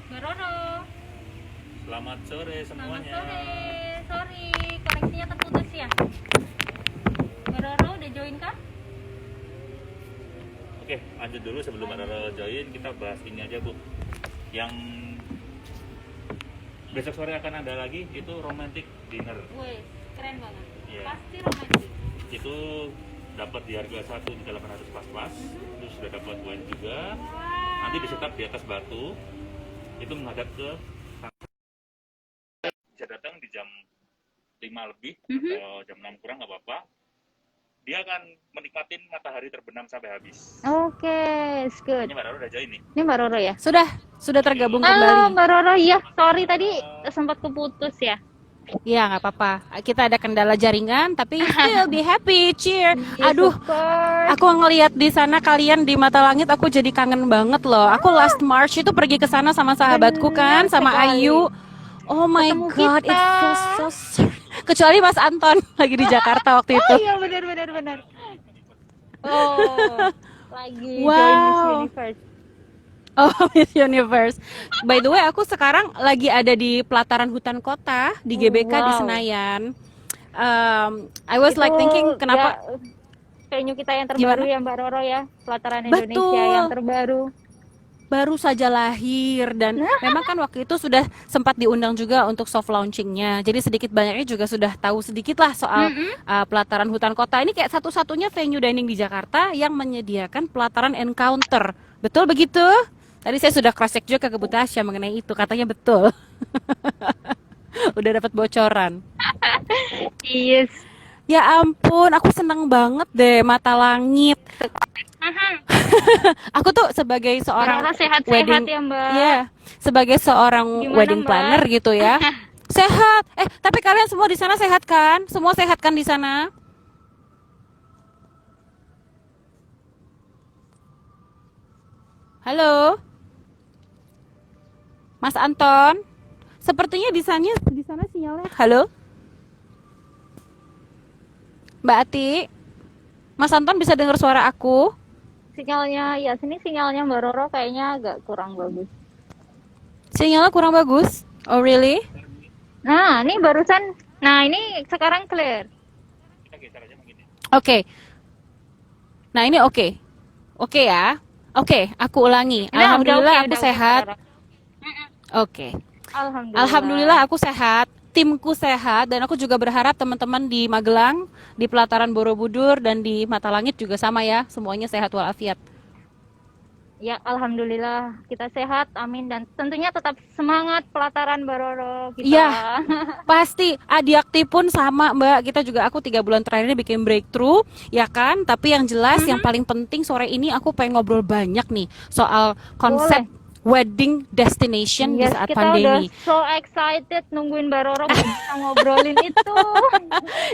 Mbak Roro, Selamat sore selamat semuanya. sore. Sorry, koneksinya terputus ya. Mbak Roro udah join kah? Oke, lanjut dulu sebelum Roro join, kita bahas ini aja Bu. Yang besok sore akan ada lagi itu romantic dinner. Wih, keren banget. Iya. Pasti romantis. Itu dapat di harga 1.800 pas-pas, terus sudah dapat wine juga. Wow. Nanti disetap di atas batu, itu menghadap ke bisa datang di jam 5 lebih atau jam 6 kurang nggak apa-apa. Dia akan menikmatin matahari terbenam sampai habis. Oke, it's good. Ini Mbak Roro udah join nih. Ini Mbak Roro ya? Sudah tergabung Halo kembali. Mbak Roro, iya. Sorry tadi sempat keputus ya. Iya, nggak apa-apa. Kita ada kendala jaringan, tapi still be happy, cheer. Yes, Aduh, of course. aku ngelihat di sana kalian di Mata Langit, aku jadi kangen banget loh. Aku last March itu pergi ke sana sama sahabatku kan, Benar sama sekali. Ayu. Oh my Ketemu God, kita. it feels so kecuali Mas Anton lagi di Jakarta waktu itu. Oh iya, benar. Oh, lagi join Miss Wow. Universe. Oh, Miss Universe. By the way, aku sekarang lagi ada di pelataran hutan kota di GBK di Wow. Senayan. I was like thinking kenapa ya, venue kita yang terbaru Gimana? ya Mbak Roro ya, Pelataran Betul. Indonesia yang terbaru. baru saja lahir dan memang kan waktu itu sudah sempat diundang juga untuk soft launchingnya. Jadi sedikit banyaknya juga sudah tahu sedikit lah soal pelataran hutan kota. Ini kayak satu-satunya venue dining di Jakarta yang menyediakan pelataran encounter. Betul begitu? Tadi saya sudah cross check juga ke Bu Tasya mengenai itu, katanya betul. Udah dapat bocoran. Yes. Ya ampun, aku seneng banget deh Mata Langit. Aku tuh sebagai Mbak seorang Roro sehat-sehat wedding, ya Mbak. ya, sebagai seorang Gimana, wedding Mbak? planner gitu ya. Sehat. Tapi kalian semua di sana sehat kan? Semua sehat kan di sana? Halo, Mas Anton. Sepertinya di sana sinyalnya. Halo, Mbak Ati. Mas Anton bisa dengar suara aku? Sinyalnya ya sini sinyalnya Mbak Roro kayaknya agak kurang bagus. Sinyalnya kurang bagus. Oh really? Nah, ini barusan. Nah, ini sekarang clear. Kita geser aja mungkin ya. Oke. Nah ini oke. Oke ya. Oke, aku ulangi. Nah, Alhamdulillah udah aku oke, sehat. Mbak Roro. Oke. Alhamdulillah. Alhamdulillah aku sehat. Timku sehat dan aku juga berharap teman-teman di Magelang, di pelataran Borobudur dan di Mata Langit juga sama ya. Semuanya sehat walafiat. Ya, alhamdulillah kita sehat, amin, dan tentunya tetap semangat pelataran Mbak Roro kita. Iya. Pasti Adiakti pun sama Mbak. Kita juga aku 3 bulan terakhir ini bikin breakthrough, ya kan? Tapi yang jelas yang paling penting sore ini aku pengen ngobrol banyak nih soal konsep wedding destination di Yes, saat kita pandemi. udah so excited nungguin Mbak Roro bisa ngobrolin itu.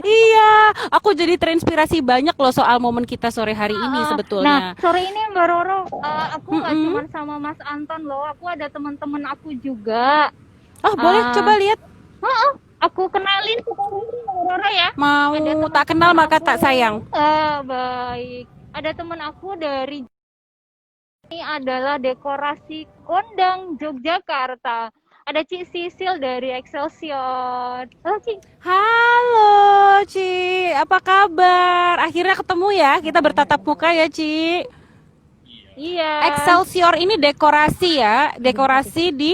Iya, aku jadi terinspirasi banyak loh soal momen kita sore hari ini Nah, sebetulnya. sore ini Mbak Roro, aku nggak cuma sama Mas Anton loh, aku ada teman-teman aku juga. Oh, boleh coba lihat. Aku kenalin ke Mbak Roro ya. Mau Ada tak kenal maka aku. tak sayang. Baik. Ada teman aku dari ini adalah dekorasi kondang Yogyakarta. Ada Ci Sisil dari Excelsior. Halo Ci. Halo, Ci. Apa kabar? Akhirnya ketemu ya. Kita bertatap muka ya, Ci. Iya. Excelsior ini dekorasi ya. Dekorasi di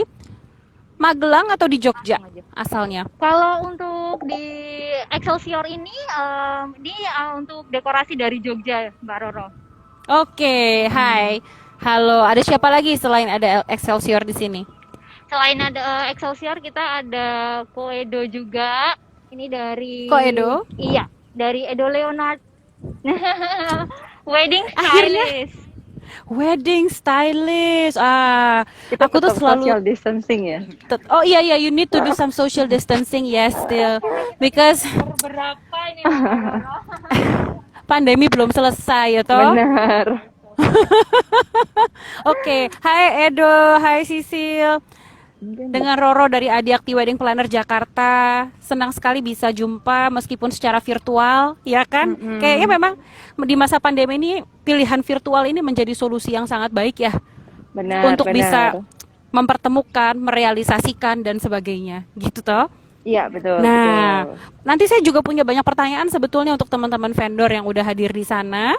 Magelang atau di Jogja asalnya? Kalau untuk di Excelsior ini, untuk dekorasi dari Jogja, Mbak Roro. Oke, hai. Halo, ada siapa lagi selain ada Excelsior di sini? Selain ada Excelsior, kita ada Koedo juga. Ini dari Koedo? Iya, dari Edo Leonard. Wedding Akhirnya? stylist. Wedding stylist. Kita Aku tuh tetap selalu social distancing ya. Oh iya, you need to do some social distancing, yes, still because Berapa ini Mbak Roro? pandemi belum selesai ya toh. Benar. Oke, hai Edo, hai Sisil. Dengan Roro dari Adiakti Wedding Planner Jakarta. Senang sekali bisa jumpa meskipun secara virtual, ya kan? Kayaknya memang di masa pandemi ini pilihan virtual ini menjadi solusi yang sangat baik ya. Benar. Untuk benar. bisa mempertemukan, merealisasikan dan sebagainya, gitu toh. Iya, betul, Nah, betul. nanti saya juga punya banyak pertanyaan sebetulnya untuk teman-teman vendor yang udah hadir di sana,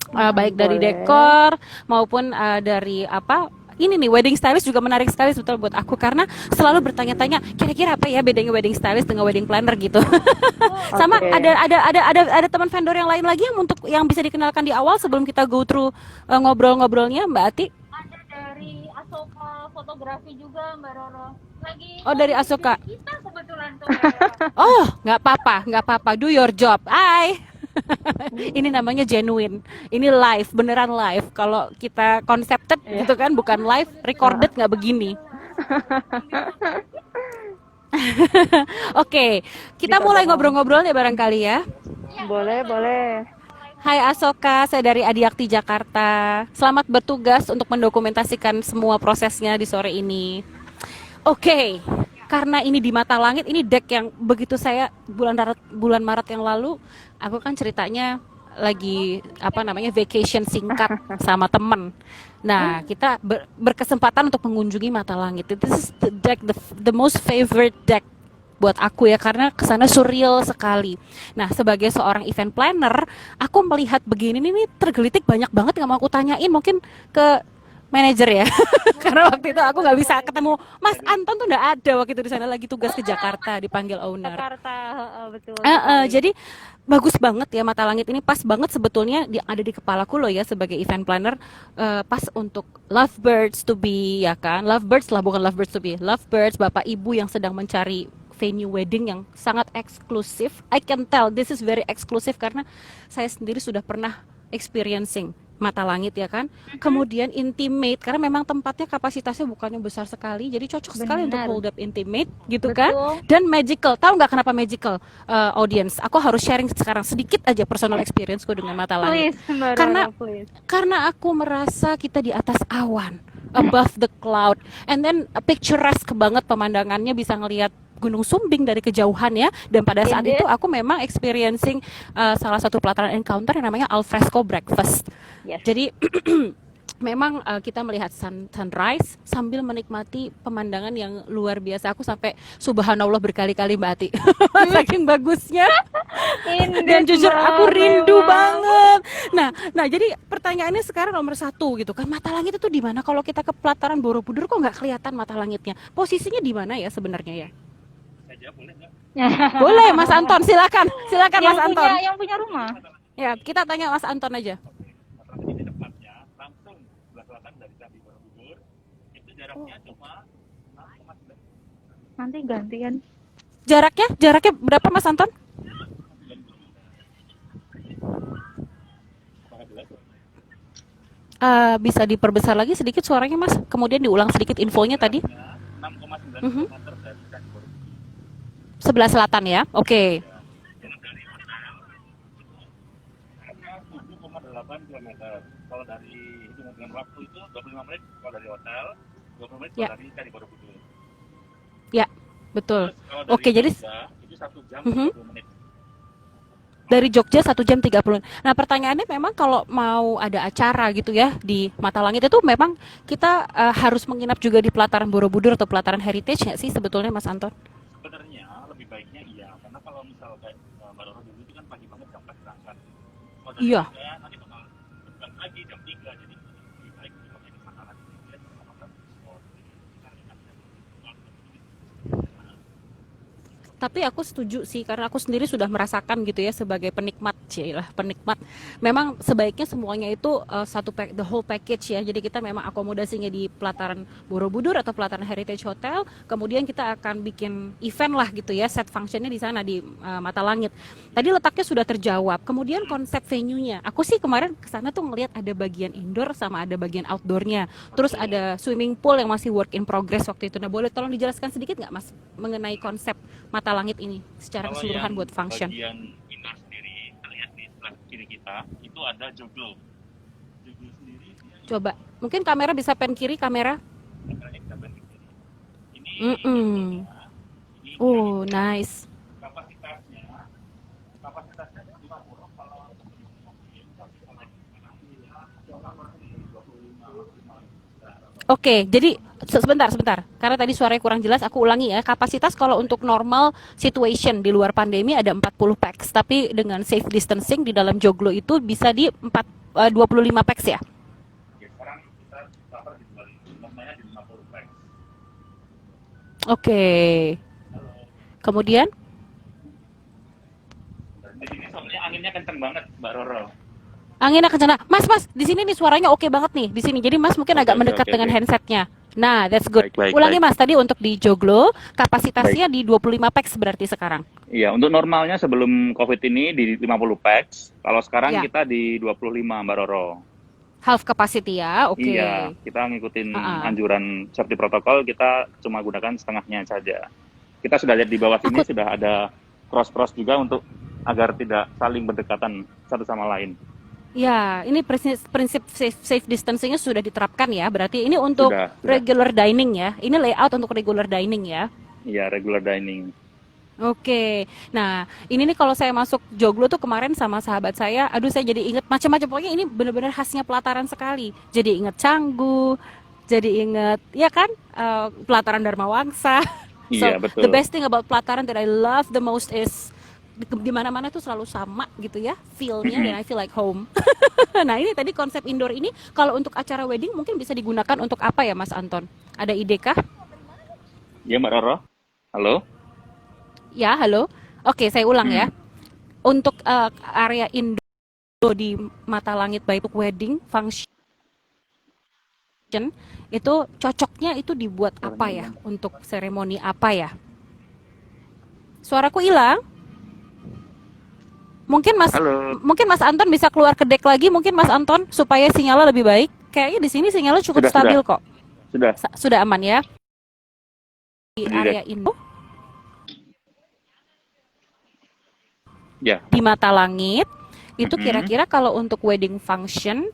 baik dari Boleh. dekor maupun dari apa. Ini nih wedding stylist juga menarik sekali sebetulnya buat aku karena selalu bertanya-tanya kira-kira apa ya bedanya wedding stylist dengan wedding planner gitu. Sama Oke. ada teman vendor yang lain lagi yang untuk yang bisa dikenalkan di awal sebelum kita go through ngobrol-ngobrolnya Mbak Ati. Ada dari Asoka fotografi juga Mbak Roro. Oh dari Lagi Asoka. jadi kita kebetulan tuh Mbak Roro. Oh nggak apa-apa, nggak apa-apa. Do your job. Hai. Ini namanya genuine. Ini live, beneran live. Kalau kita concepted Iya. gitu kan, bukan live, recorded nggak begini. Oke, kita mulai Dipotong. ngobrol-ngobrol ya barangkali ya. Boleh, boleh. Hai Asoka, saya dari Adiakti Jakarta. Selamat bertugas untuk mendokumentasikan semua prosesnya di sore ini. Oke, karena ini di mata langit, ini deck yang begitu saya bulan Maret yang lalu, aku kan ceritanya lagi apa namanya vacation singkat sama temen. Nah, kita berkesempatan untuk mengunjungi mata langit. This is the deck, the most favorite deck buat aku ya karena kesana surreal sekali. Nah sebagai seorang event planner, aku melihat begini nih tergelitik banyak banget yang mau aku tanyain mungkin ke manajer ya. Karena waktu itu aku nggak bisa ketemu Mas Anton tuh nggak ada waktu itu di sana lagi tugas ke Jakarta dipanggil owner. Jakarta, betul sekali. Jadi bagus banget ya mata langit ini pas banget sebetulnya ada di kepalaku loh ya sebagai event planner pas untuk lovebirds to be ya kan lovebirds lah bukan lovebirds to be lovebirds bapak ibu yang sedang mencari venue wedding yang sangat eksklusif. I can tell this is very eksklusif karena saya sendiri sudah pernah experiencing mata langit ya kan. Kemudian intimate karena memang tempatnya kapasitasnya bukannya besar sekali, jadi cocok sekali untuk Benar. hold up intimate gitu Betul. kan. Dan magical. Tahu nggak kenapa magical audience? Aku harus sharing sekarang sedikit aja personal experienceku dengan mata langit. Please, Mbak Karena Roro, please. karena aku merasa kita di atas awan, above the cloud, and then picturesque banget pemandangannya bisa ngelihat Gunung Sumbing dari kejauhan ya. Dan pada saat Indeed. itu aku memang experiencing salah satu pelataran encounter yang namanya alfresco breakfast. Yes. Jadi memang kita melihat sunrise sambil menikmati pemandangan yang luar biasa. Aku sampai subhanallah berkali-kali Mbak Ati. Saking bagusnya. Dan jujur aku rindu banget. Nah jadi pertanyaannya sekarang nomor satu gitu kan, mata langit itu di mana? Kalau kita ke pelataran Borobudur kok nggak kelihatan mata langitnya? Posisinya di mana ya sebenarnya ya? Saja boleh nggak? Boleh Mas Anton, silakan Mas Anton. Yang punya rumah. Ya kita tanya Mas Anton aja. Masalah ini tempatnya langsung sebelah selatan dari Candi Borobudur. Itu jaraknya cuma 6,9 Nanti gantian. Jaraknya berapa Mas Anton? Bisa diperbesar lagi sedikit suaranya Mas. Kemudian diulang sedikit infonya tadi. 6,9 Mhm. km dari Candi Borobudur. Sebelah selatan ya. Oke. Karena 7,8 km. Kalau dari hitungan dengan waktu itu 25 menit kalau dari hotel, 20 menit kalau Ya. dari Candi Borobudur. Ya, betul. Terus kalau dari Oke, jadi Jogja, itu 1 jam Mhm. 30 menit. dari Jogja 1 jam 30. Nah, pertanyaannya memang kalau mau ada acara gitu ya di Mata Langit itu memang kita harus menginap juga di pelataran Borobudur atau pelataran heritage nggak sih sebetulnya Mas Anton? Sebenarnya lebih baiknya iya, karena kalau misal kayak Mbak Roro dulu itu kan pagi banget jam 4 berangkat. Kalau dari Iya. Jogja nanti bakal terbang lagi jam 3, jadi lebih baik dipakai di sana lagi. Ya, sama-sama sport. Tapi aku setuju sih karena aku sendiri sudah merasakan gitu ya sebagai penikmat, lah penikmat. Memang sebaiknya semuanya itu the whole package ya. Jadi kita memang akomodasinya di pelataran Borobudur atau pelataran Heritage Hotel. Kemudian kita akan bikin event lah gitu ya, set functionnya di sana di Mata Langit. Tadi letaknya sudah terjawab. Kemudian konsep venue-nya. Aku sih kemarin kesana tuh ngelihat ada bagian indoor sama ada bagian outdoornya. Terus ada swimming pool yang masih work in progress waktu itu. Nah boleh tolong dijelaskan sedikit nggak Mas mengenai konsep Mata Langit ini secara Kalau keseluruhan yang buat function? bagian indoor sendiri terlihat di sebelah kiri kita itu ada joglo. Joglo sendiri dia Coba, mungkin kamera bisa pan kiri kamera. kameranya kita banding kiri. Ini Mm-mm. joglonya, ini Oh, nice. kapasitasnya 50 kalau Oke, jadi Sebentar. Karena tadi suaranya kurang jelas, aku ulangi ya. Kapasitas kalau untuk normal situation di luar pandemi ada 40 pax, tapi dengan safe distancing di dalam joglo itu bisa di 25 pax ya. Ya, sekarang kita cover di 25, normalnya di 50 pack. Oke. Kemudian Di sini soalnya anginnya kenceng banget, Mbak Roro. anginnya kencang. Mas, di sini nih suaranya oke banget nih di sini. Jadi Mas mungkin agak mendekat dengan handsetnya. Nah, that's good. Baik. Ulangi Mas, tadi untuk di joglo kapasitasnya di 25 pax berarti sekarang. Iya, untuk normalnya sebelum COVID ini di 50 packs. Kalau sekarang Ya. kita di 25, Mbak Roro. Half capacity ya, oke. Iya, kita ngikutin anjuran safety protokol, kita cuma gunakan setengahnya saja. Kita sudah lihat di bawah sini sudah ada cross juga untuk agar tidak saling berdekatan satu sama lain. Ya, ini prinsip safe distancing-nya sudah diterapkan ya. Berarti ini untuk Sudah. regular dining ya. Ini layout untuk regular dining ya. Iya, regular dining. Oke, nah ini nih kalau saya masuk joglo tuh kemarin sama sahabat saya, aduh saya jadi inget macam-macam, pokoknya ini benar-benar khasnya pelataran sekali. Jadi inget Canggu, jadi inget ya kan pelataran Dharma Wangsa. Iya, betul. The best thing about pelataran that I love the most is di mana-mana tuh selalu sama gitu ya feel-nya dan I feel like home. Nah ini tadi konsep indoor ini kalau untuk acara wedding mungkin bisa digunakan untuk apa ya Mas Anton? Ada ide kah? Iya, Mbak Roro. Halo? Ya, halo. Oke, saya ulang ya. Untuk area indoor di Mata Langit Baituk Wedding Function itu cocoknya itu dibuat apa ya? Untuk seremoni apa ya? Suaraku hilang. Mungkin Mas Anton bisa keluar ke deck lagi mungkin Mas Anton supaya sinyalnya lebih baik. Kayaknya di sini sinyalnya cukup stabil kok. Sudah aman ya. Di area indoor Ya. di Mata Langit itu kira-kira kalau untuk wedding function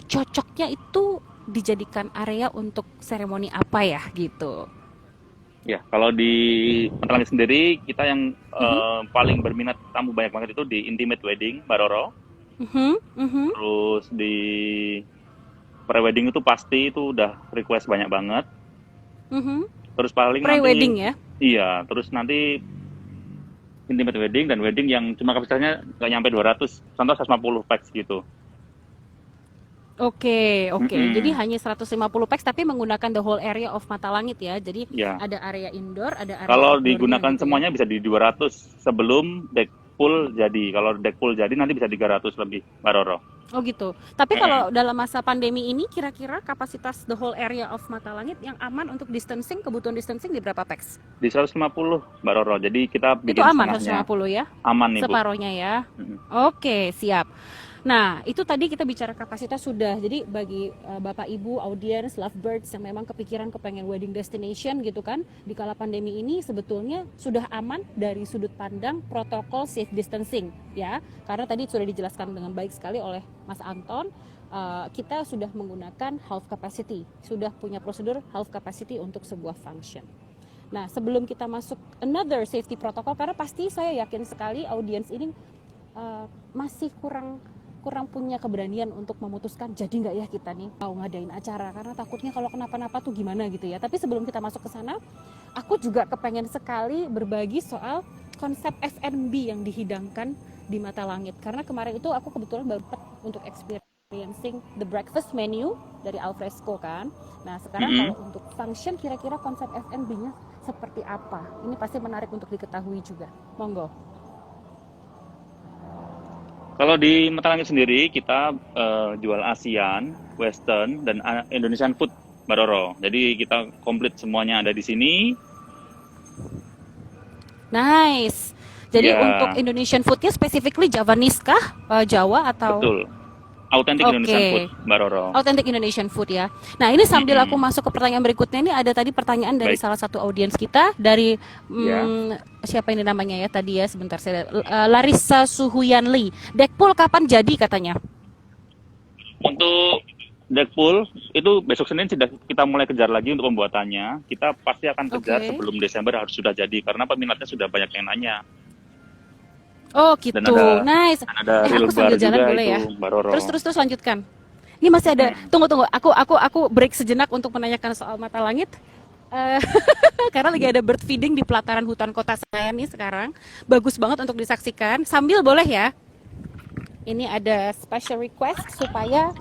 cocoknya itu dijadikan area untuk seremoni apa ya gitu. Ya, kalau di Mata Langit sendiri kita yang paling berminat tamu banyak banget itu di intimate wedding, Mbak Roro. Terus di pre-wedding itu pasti itu udah request banyak banget. Terus paling Pre-wedding ya? Iya, terus nanti intimate wedding dan wedding yang cuma kapasitasnya nggak nyampe 200, contoh 150 pax gitu. Oke. Jadi hanya 150 pax tapi menggunakan the whole area of Mata Langit ya. Jadi ada area indoor, ada area kalau outdoor-nya digunakan gitu semuanya bisa di 200 sebelum deck pool jadi. Kalau deck pool jadi nanti bisa 300 lebih, Mbak Roro. Oh gitu. Tapi kalau dalam masa pandemi ini kira-kira kapasitas the whole area of Mata Langit yang aman untuk distancing, kebutuhan distancing di berapa pax? Di 150, Mbak Roro. Jadi kita bikin itu aman setengahnya. 150 ya? Aman nih, Bu. Separohnya ya. Oke, siap. Nah, itu tadi kita bicara kapasitas sudah. Jadi bagi Bapak Ibu audiens lovebirds yang memang kepikiran kepengen wedding destination gitu kan, di kala pandemi ini sebetulnya sudah aman dari sudut pandang protokol safe distancing ya. Karena tadi sudah dijelaskan dengan baik sekali oleh Mas Anton, kita sudah menggunakan half capacity, sudah punya prosedur half capacity untuk sebuah function. Nah, sebelum kita masuk another safety protocol, karena pasti saya yakin sekali audiens ini masih kurang punya keberanian untuk memutuskan jadi nggak ya kita nih mau ngadain acara, karena takutnya kalau kenapa-napa tuh gimana gitu ya. Tapi sebelum kita masuk ke sana, aku juga kepengen sekali berbagi soal konsep F&B yang dihidangkan di Mata Langit, karena kemarin itu aku kebetulan baru untuk experiencing the breakfast menu dari Alfresco kan. Nah sekarang kalau untuk function kira-kira konsep F&B-nya seperti apa? Ini pasti menarik untuk diketahui juga. Monggo. Kalau di Mata Langit sendiri kita jual Asian, Western, dan Indonesian food, Mbak Roro. Jadi kita komplit semuanya ada di sini. Nice. Jadi untuk Indonesian foodnya specifically Javanese kah? Jawa atau? Betul. Authentic Indonesian food, Mbak Roro. Authentic Indonesian food ya. Nah ini sambil aku masuk ke pertanyaan berikutnya, ini ada tadi pertanyaan dari salah satu audiens kita, dari siapa ini namanya ya tadi ya, sebentar saya Larissa Suhuyanli. Deck pool kapan jadi katanya? Untuk deck pool itu besok Senin sudah kita mulai kejar lagi untuk pembuatannya. Kita pasti akan kejar sebelum Desember harus sudah jadi karena peminatnya sudah banyak yang nanya. Oh gitu, dan ada, nice. Dan ada real aku sambil bar jalan juga boleh itu, ya. Mbak Roro. Terus lanjutkan. Ini masih ada, tunggu, aku break sejenak untuk menanyakan soal mata langit. Eh, karena lagi ada bird feeding di pelataran hutan kota saya nih sekarang. Bagus banget untuk disaksikan. Sambil boleh ya? Ini ada special request supaya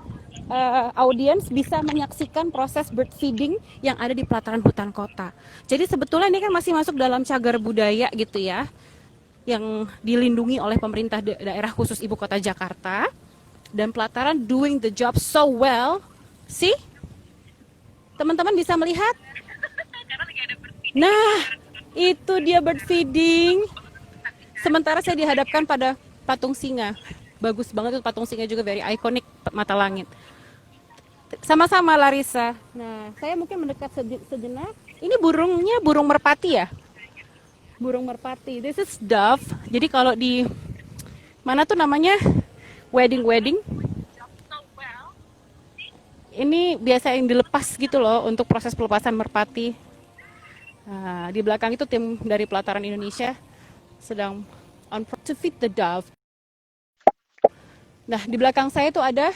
audiens bisa menyaksikan proses bird feeding yang ada di pelataran hutan kota. Jadi sebetulnya ini kan masih masuk dalam cagar budaya gitu ya, yang dilindungi oleh pemerintah daerah khusus ibu kota Jakarta. Dan pelataran doing the job so well. See? Teman-teman bisa melihat? Nah, itu dia bird feeding. Sementara saya dihadapkan pada patung singa. Bagus banget itu patung singa juga, very iconic mata langit. Sama-sama Larissa. Nah, saya mungkin mendekat sejenak. Ini burungnya burung merpati ya? Burung merpati. This is dove. Jadi kalau di mana tuh namanya? Wedding. Ini biasa yang dilepas gitu loh untuk proses pelepasan merpati. Nah, di belakang itu tim dari pelataran Indonesia sedang on to feed the dove. Nah, di belakang saya itu ada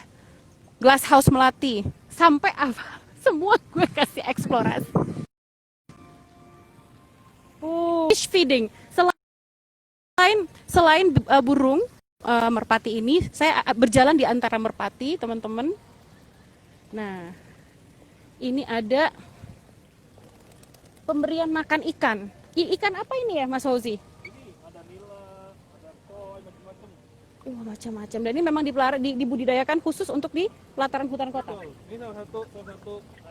glass house melati. Sampai apa? Semua gue kasih eksplorasi. Fish feeding. Selain burung merpati ini, saya berjalan di antara merpati, teman-teman. Nah, ini ada pemberian makan ikan. Ikan apa ini ya, Mas Fauzi? Ini ada nila, ada koi, macam-macam. Macam-macam. Dan ini memang dibudidayakan khusus untuk di pelataran hutan kota. Betul. Ini salah satu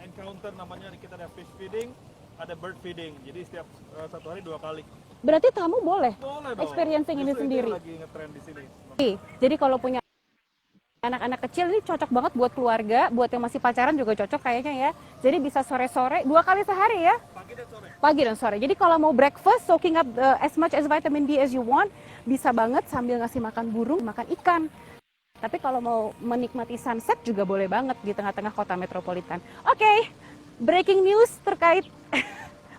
encounter namanya, kita ada fish feeding, ada bird feeding. Jadi setiap satu hari 2 kali. Berarti tamu boleh Boleh dong. experiencing ini Justru sendiri. lagi ngetrend di sini. Jadi kalau punya anak-anak kecil ini cocok banget buat keluarga, buat yang masih pacaran juga cocok kayaknya ya. Jadi bisa sore-sore 2 kali sehari ya. Pagi dan sore. Jadi kalau mau breakfast, soaking up as much as vitamin D as you want, bisa banget sambil ngasih makan burung, makan ikan. Tapi kalau mau menikmati sunset juga boleh banget di tengah-tengah kota metropolitan. Oke, breaking news terkait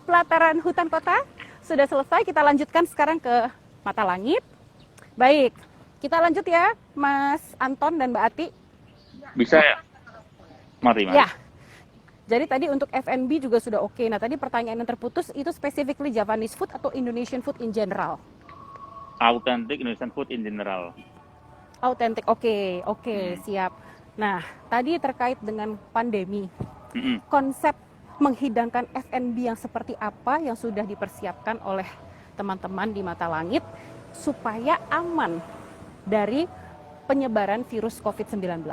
pelataran hutan kota sudah selesai. Kita lanjutkan sekarang ke mata langit. Baik, kita lanjut ya, Mas Anton dan Mbak Ati. Bisa ya? Mari. Ya. Jadi tadi untuk F&B juga sudah oke. Nah, tadi pertanyaan yang terputus itu specifically Japanese food atau Indonesian food in general? Authentic Indonesian food in general. Authentic, oke, siap. Nah, tadi terkait dengan pandemi, konsep menghidangkan F&B yang seperti apa yang sudah dipersiapkan oleh teman-teman di Mata Langit supaya aman dari penyebaran virus COVID-19?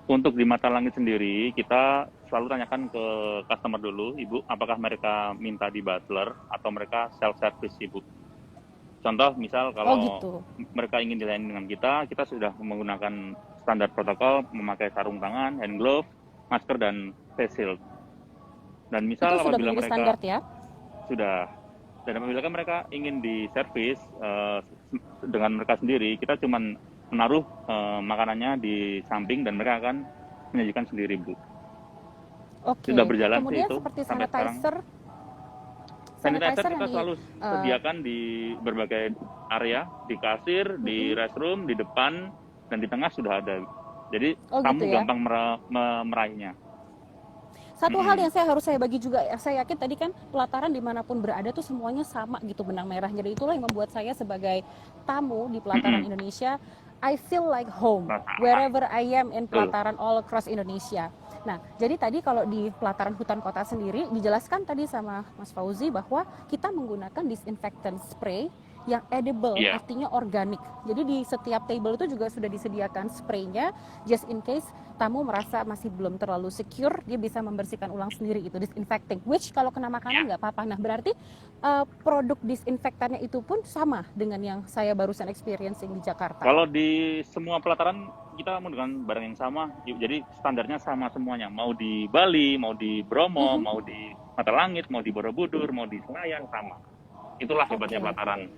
Untuk di Mata Langit sendiri, kita selalu tanyakan ke customer dulu, Ibu, apakah mereka minta di butler atau mereka self-service, Ibu. Contoh, misal kalau mereka ingin dilayani dengan kita sudah menggunakan standar protokol, memakai sarung tangan, hand glove, masker, dan face shield. Dan misal itu sudah apabila mereka standar ya? Sudah. Dan apabila mereka ingin di servis dengan mereka sendiri, kita cuma menaruh makanannya di samping dan mereka akan menyajikan sendiri, Bu. Oke. Sudah berjalan kemudian itu seperti sampai sanitizer. Sanitizer kita selalu sediakan di berbagai area, di kasir, di restroom, di depan, dan di tengah sudah ada. Jadi tamu gitu ya? gampang meraihnya. Satu hal yang saya bagi juga, saya yakin tadi kan pelataran dimanapun berada tuh semuanya sama gitu benang merahnya. Dan itulah yang membuat saya sebagai tamu di pelataran Indonesia, I feel like home wherever I am in pelataran all across Indonesia. Nah, jadi tadi kalau di pelataran hutan kota sendiri dijelaskan tadi sama Mas Fauzi bahwa kita menggunakan disinfectant spray yang edible, artinya organik. Jadi di setiap table itu juga sudah disediakan spraynya, just in case tamu merasa masih belum terlalu secure, dia bisa membersihkan ulang sendiri itu disinfecting. Which kalau kena makanan nggak apa-apa. Nah berarti produk disinfektannya itu pun sama dengan yang saya barusan experiencing di Jakarta. Kalau di semua pelataran kita menggunakan barang yang sama, jadi standarnya sama semuanya. Mau di Bali, mau di Bromo, mau di Mata Langit, mau di Borobudur, mau di Senayan, sama. Itulah hebatnya pelataran.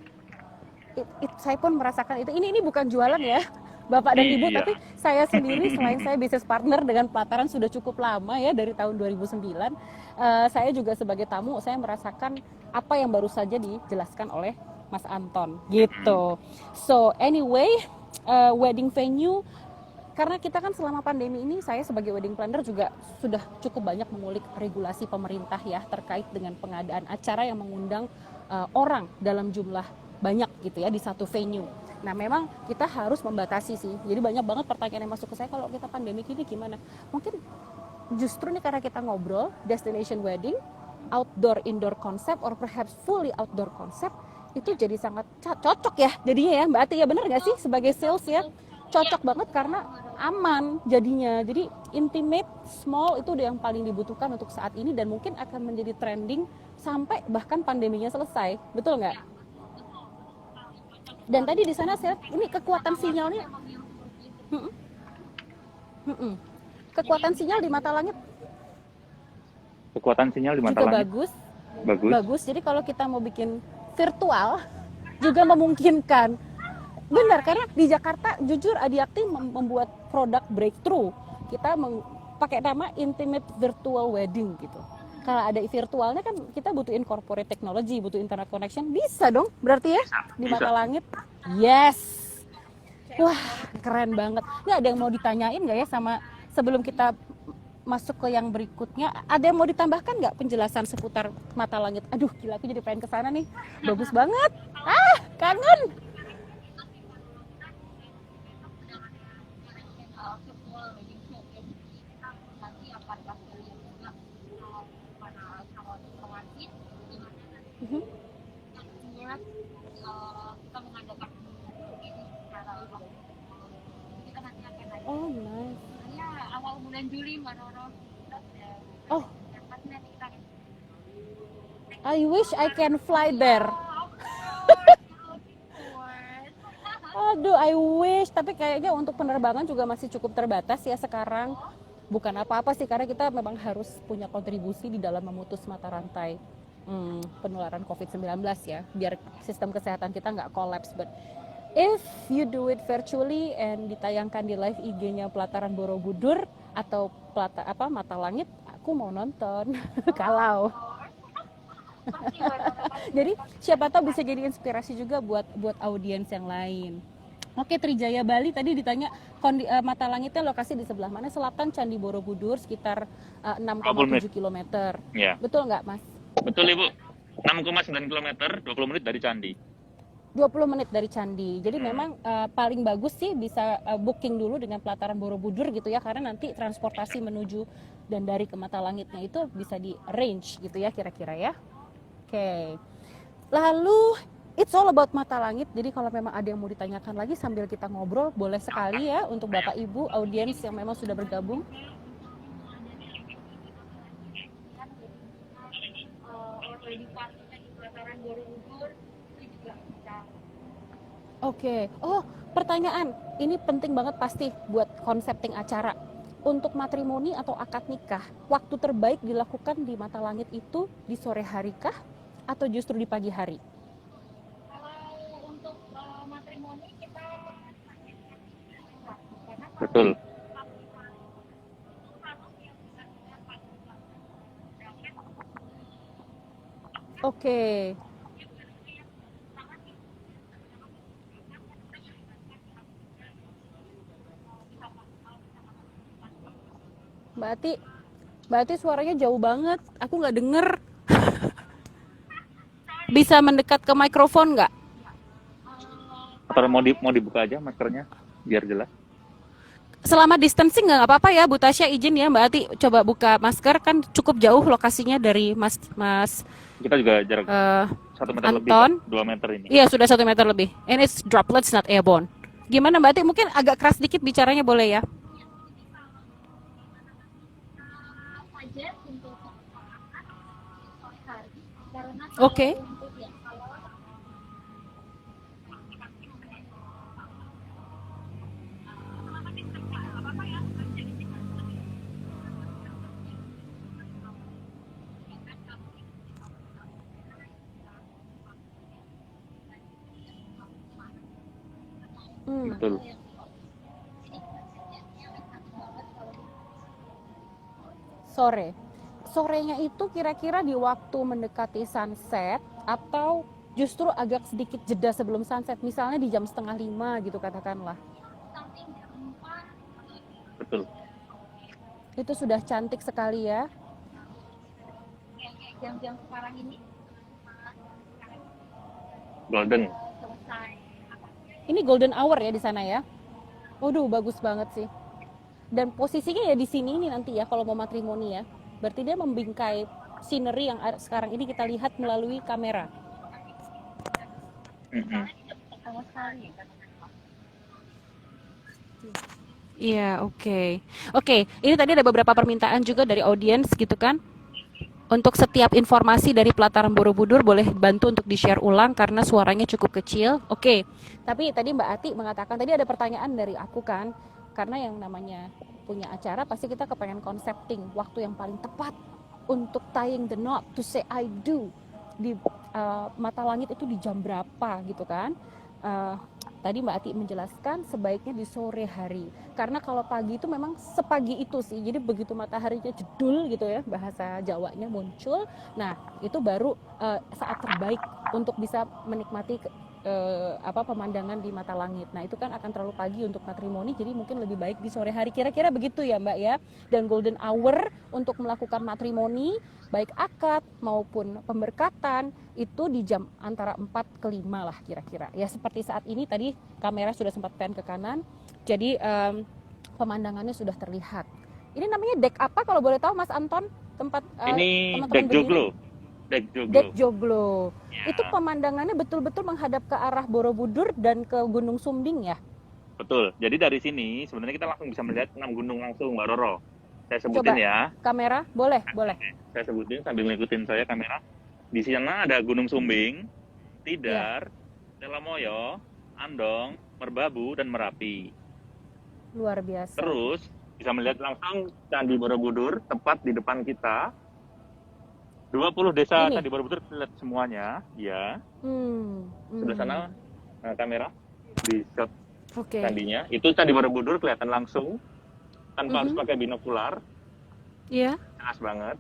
Saya pun merasakan itu. Ini bukan jualan ya, Bapak dan Ibu, tapi saya sendiri selain saya bisnis partner dengan pelataran sudah cukup lama ya, dari tahun 2009. Saya juga sebagai tamu, saya merasakan apa yang baru saja dijelaskan oleh Mas Anton gitu. So anyway, wedding venue karena kita kan selama pandemi ini, saya sebagai wedding planner juga sudah cukup banyak mengulik regulasi pemerintah ya terkait dengan pengadaan acara yang mengundang orang dalam jumlah banyak gitu ya di satu venue. Nah memang kita harus membatasi sih. Jadi banyak banget pertanyaan yang masuk ke saya, kalau kita pandemi ini gimana? Mungkin justru nih karena kita ngobrol destination wedding, outdoor indoor concept or perhaps fully outdoor concept, itu jadi sangat cocok ya jadinya ya Mbak Ati, ya bener nggak sih sebagai sales ya? Cocok banget karena aman jadinya. Jadi intimate, small itu udah yang paling dibutuhkan untuk saat ini dan mungkin akan menjadi trending sampai bahkan pandeminya selesai. Betul nggak? Dan tadi di sana saya ini kekuatan sinyalnya, kekuatan sinyal di mata langit Kekuatan sinyal di mata juga langit bagus. bagus. Jadi kalau kita mau bikin virtual juga memungkinkan. Benar, karena di Jakarta jujur Adiakti membuat produk breakthrough. Kita pakai nama Intimate Virtual Wedding gitu. Kalau ada virtualnya kan kita butuh corporate technology, butuh internet connection, bisa dong berarti ya di mata langit. Yes. Wah, keren banget. Ini ada yang mau ditanyain nggak ya sama sebelum kita masuk ke yang berikutnya? Ada yang mau ditambahkan nggak penjelasan seputar mata langit? Aduh, gila aku jadi pengen kesana nih. Bagus banget. Kangen. Oh, nice. Ya, awal bulan Juli Mbak Roro. Oh, I wish I can fly there. Aduh, I wish. Tapi kayaknya untuk penerbangan juga masih cukup terbatas ya sekarang. Bukan apa-apa sih, karena kita memang harus punya kontribusi di dalam memutus mata rantai penularan COVID-19 ya, biar sistem kesehatan kita nggak collapse. But if you do it virtually and ditayangkan di live IG-nya Pelataran Borobudur atau Mata Langit, aku mau nonton. Kalau jadi siapa tahu bisa jadi inspirasi juga buat audiens yang lain. Oke, Trijaya Bali tadi ditanya Mata Langitnya lokasi di sebelah mana? Selatan Candi Borobudur, sekitar 6,7 km. Ya. Betul nggak, Mas? Betul Ibu. 6,9 km, 20 menit dari Candi. 20 menit dari Candi. Jadi memang paling bagus sih bisa booking dulu dengan Pelataran Borobudur gitu ya, karena nanti transportasi menuju dan dari ke Mata Langitnya itu bisa di arrange gitu ya kira-kira ya. Oke. Lalu it's all about Mata Langit. Jadi kalau memang ada yang mau ditanyakan lagi sambil kita ngobrol, boleh sekali ya untuk Bapak Ibu audiens yang memang sudah bergabung. Oke. Oh, pertanyaan. Ini penting banget pasti buat konsepting acara. Untuk matrimoni atau akad nikah, waktu terbaik dilakukan di Mata Langit itu di sore hari kah atau justru di pagi hari? Kalau untuk matrimoni kita Betul. Oke. Mbak Ati suaranya jauh banget, aku nggak denger. Bisa mendekat ke mikrofon nggak? Atau mau dibuka aja maskernya biar jelas. Selama distancing nggak apa-apa ya, Bu Tasya izin ya Mbak Ati coba buka masker, kan cukup jauh lokasinya dari Mas. Kita juga jarak 1 meter Anton. lebih, 2 meter ini. Iya sudah 1 meter lebih. And it's droplets not airborne. Gimana Mbak Ati? Mungkin agak keras dikit bicaranya, boleh ya? Oke. Betul. Sorenya itu kira-kira di waktu mendekati sunset atau justru agak sedikit jeda sebelum sunset, misalnya di jam 4:30 gitu katakanlah. Itu sudah cantik sekali ya. Jam-jam sekarang ini Golden. selesai. Ini golden hour ya di sana ya. Waduh, bagus banget sih. Dan posisinya ya di sini ini nanti ya kalau mau matrimoni ya. Berarti dia membingkai scenery yang sekarang ini kita lihat melalui kamera. Sama sekali. Iya, oke. Oke, ini tadi ada beberapa permintaan juga dari audiens gitu kan. Untuk setiap informasi dari pelataran Borobudur boleh bantu untuk di-share ulang karena suaranya cukup kecil. Oke. Tapi tadi Mbak Ati mengatakan tadi ada pertanyaan dari aku kan. Karena yang namanya punya acara pasti kita kepengen konsepting waktu yang paling tepat untuk tying the knot to say I do di mata langit itu di jam berapa gitu kan. Tadi Mbak Ati menjelaskan sebaiknya di sore hari karena kalau pagi itu memang sepagi itu sih, jadi begitu mataharinya jedul gitu ya, bahasa Jawanya muncul, nah itu baru saat terbaik untuk bisa menikmati pemandangan di mata langit. Nah itu kan akan terlalu pagi untuk matrimoni, jadi mungkin lebih baik di sore hari, kira-kira begitu ya Mbak ya. Dan golden hour untuk melakukan matrimoni baik akad maupun pemberkatan itu di jam antara 4 ke 5 lah kira-kira ya, seperti saat ini tadi kamera sudah sempat pan ke kanan, jadi pemandangannya sudah terlihat. Ini namanya dek apa kalau boleh tahu Mas Anton, tempat Ini teman-teman dek berdiri? joglo. Dek joglo. Dek joglo. Ya, Itu pemandangannya betul-betul menghadap ke arah Borobudur dan ke Gunung Sumbing ya. betul. Jadi dari sini sebenarnya kita langsung bisa melihat 6 gunung langsung, Mbak Roro. Saya sebutin Coba ya. kamera, boleh. Saya sebutin sambil ngikutin saya kamera. Di sana ada Gunung Sumbing, Tidar, Telomoyo, Andong, Merbabu, dan Merapi. Luar biasa. Terus bisa melihat langsung Candi Borobudur tepat di depan kita. 20 desa Ini? Candi Borobudur terlihat semuanya, ya. Sebelah sana kamera di shot Oke. candinya. Itu Candi Borobudur kelihatan langsung tanpa harus pakai binokular, Iya, jelas banget.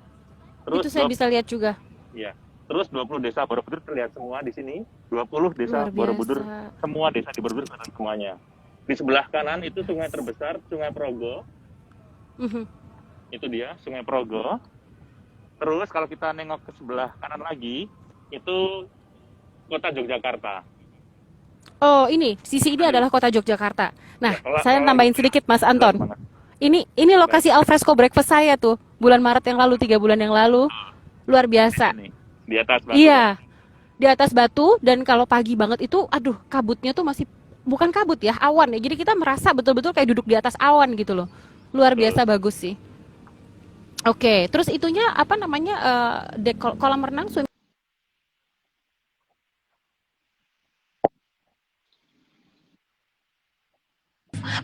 Terus itu saya bisa lihat juga. ya. Terus 20 desa Borobudur terlihat semua di sini. 20 desa Luar biasa. Borobudur, semua desa di Borobudur kelihatan semuanya. Di sebelah kanan itu sungai terbesar, Sungai Progo. Mhm. Itu dia, Sungai Progo. Terus kalau kita nengok ke sebelah kanan lagi, itu kota Yogyakarta. Oh, ini sisi ini adalah kota Yogyakarta. Nah, Ya, saya kalau- nambahin sedikit Mas Anton. Banget. Ini lokasi alfresco breakfast saya tuh bulan Maret yang lalu, 3 bulan yang lalu. Luar biasa. Ini, di atas batu. Iya, di atas batu, dan kalau pagi banget itu, aduh, kabutnya tuh masih bukan kabut ya, awan ya. Jadi kita merasa betul-betul kayak duduk di atas awan gitu loh. Luar biasa bagus sih. Oke, terus itunya apa namanya, kolam renang swim.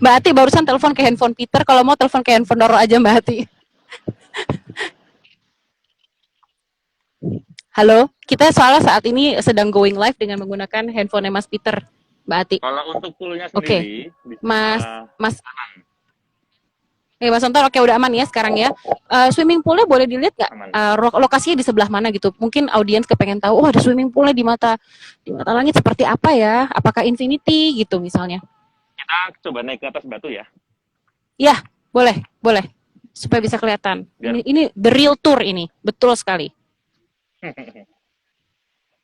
Mbak Ati barusan telepon ke handphone Peter, kalau mau telepon ke handphone Doro aja Mbak Ati. Halo, kita soalnya saat ini sedang going live dengan menggunakan handphone Mas Peter, Mbak Ati. Kalau untuk poolnya Oke. sendiri, bisa Mas Mas Anton, oke udah aman ya sekarang ya. Swimming poolnya boleh dilihat nggak? aman. Lokasinya di sebelah mana gitu? Mungkin audiens kepengen tahu, oh ada swimming poolnya di mata langit seperti apa ya? Apakah infinity gitu misalnya? Kita coba naik ke atas batu ya. Ya, boleh, supaya bisa kelihatan. Biar- Ini the real tour ini, betul sekali.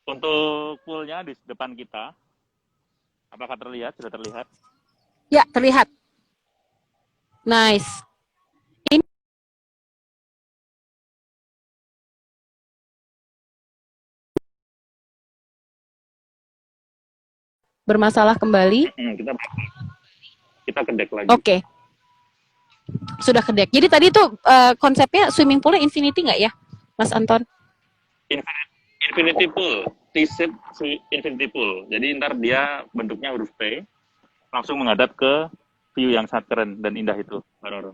Untuk poolnya di depan kita, apakah terlihat? Sudah terlihat? Ya, terlihat. Nice. Ini bermasalah kembali. Kita ke deck lagi. Oke. Sudah ke deck. Jadi tadi tuh konsepnya swimming poolnya infinity nggak ya, Mas Anton? Infinity pool, T-shape infinity pool. Jadi ntar dia bentuknya huruf P, langsung menghadap ke view yang sangat keren dan indah itu, Mbak Roro.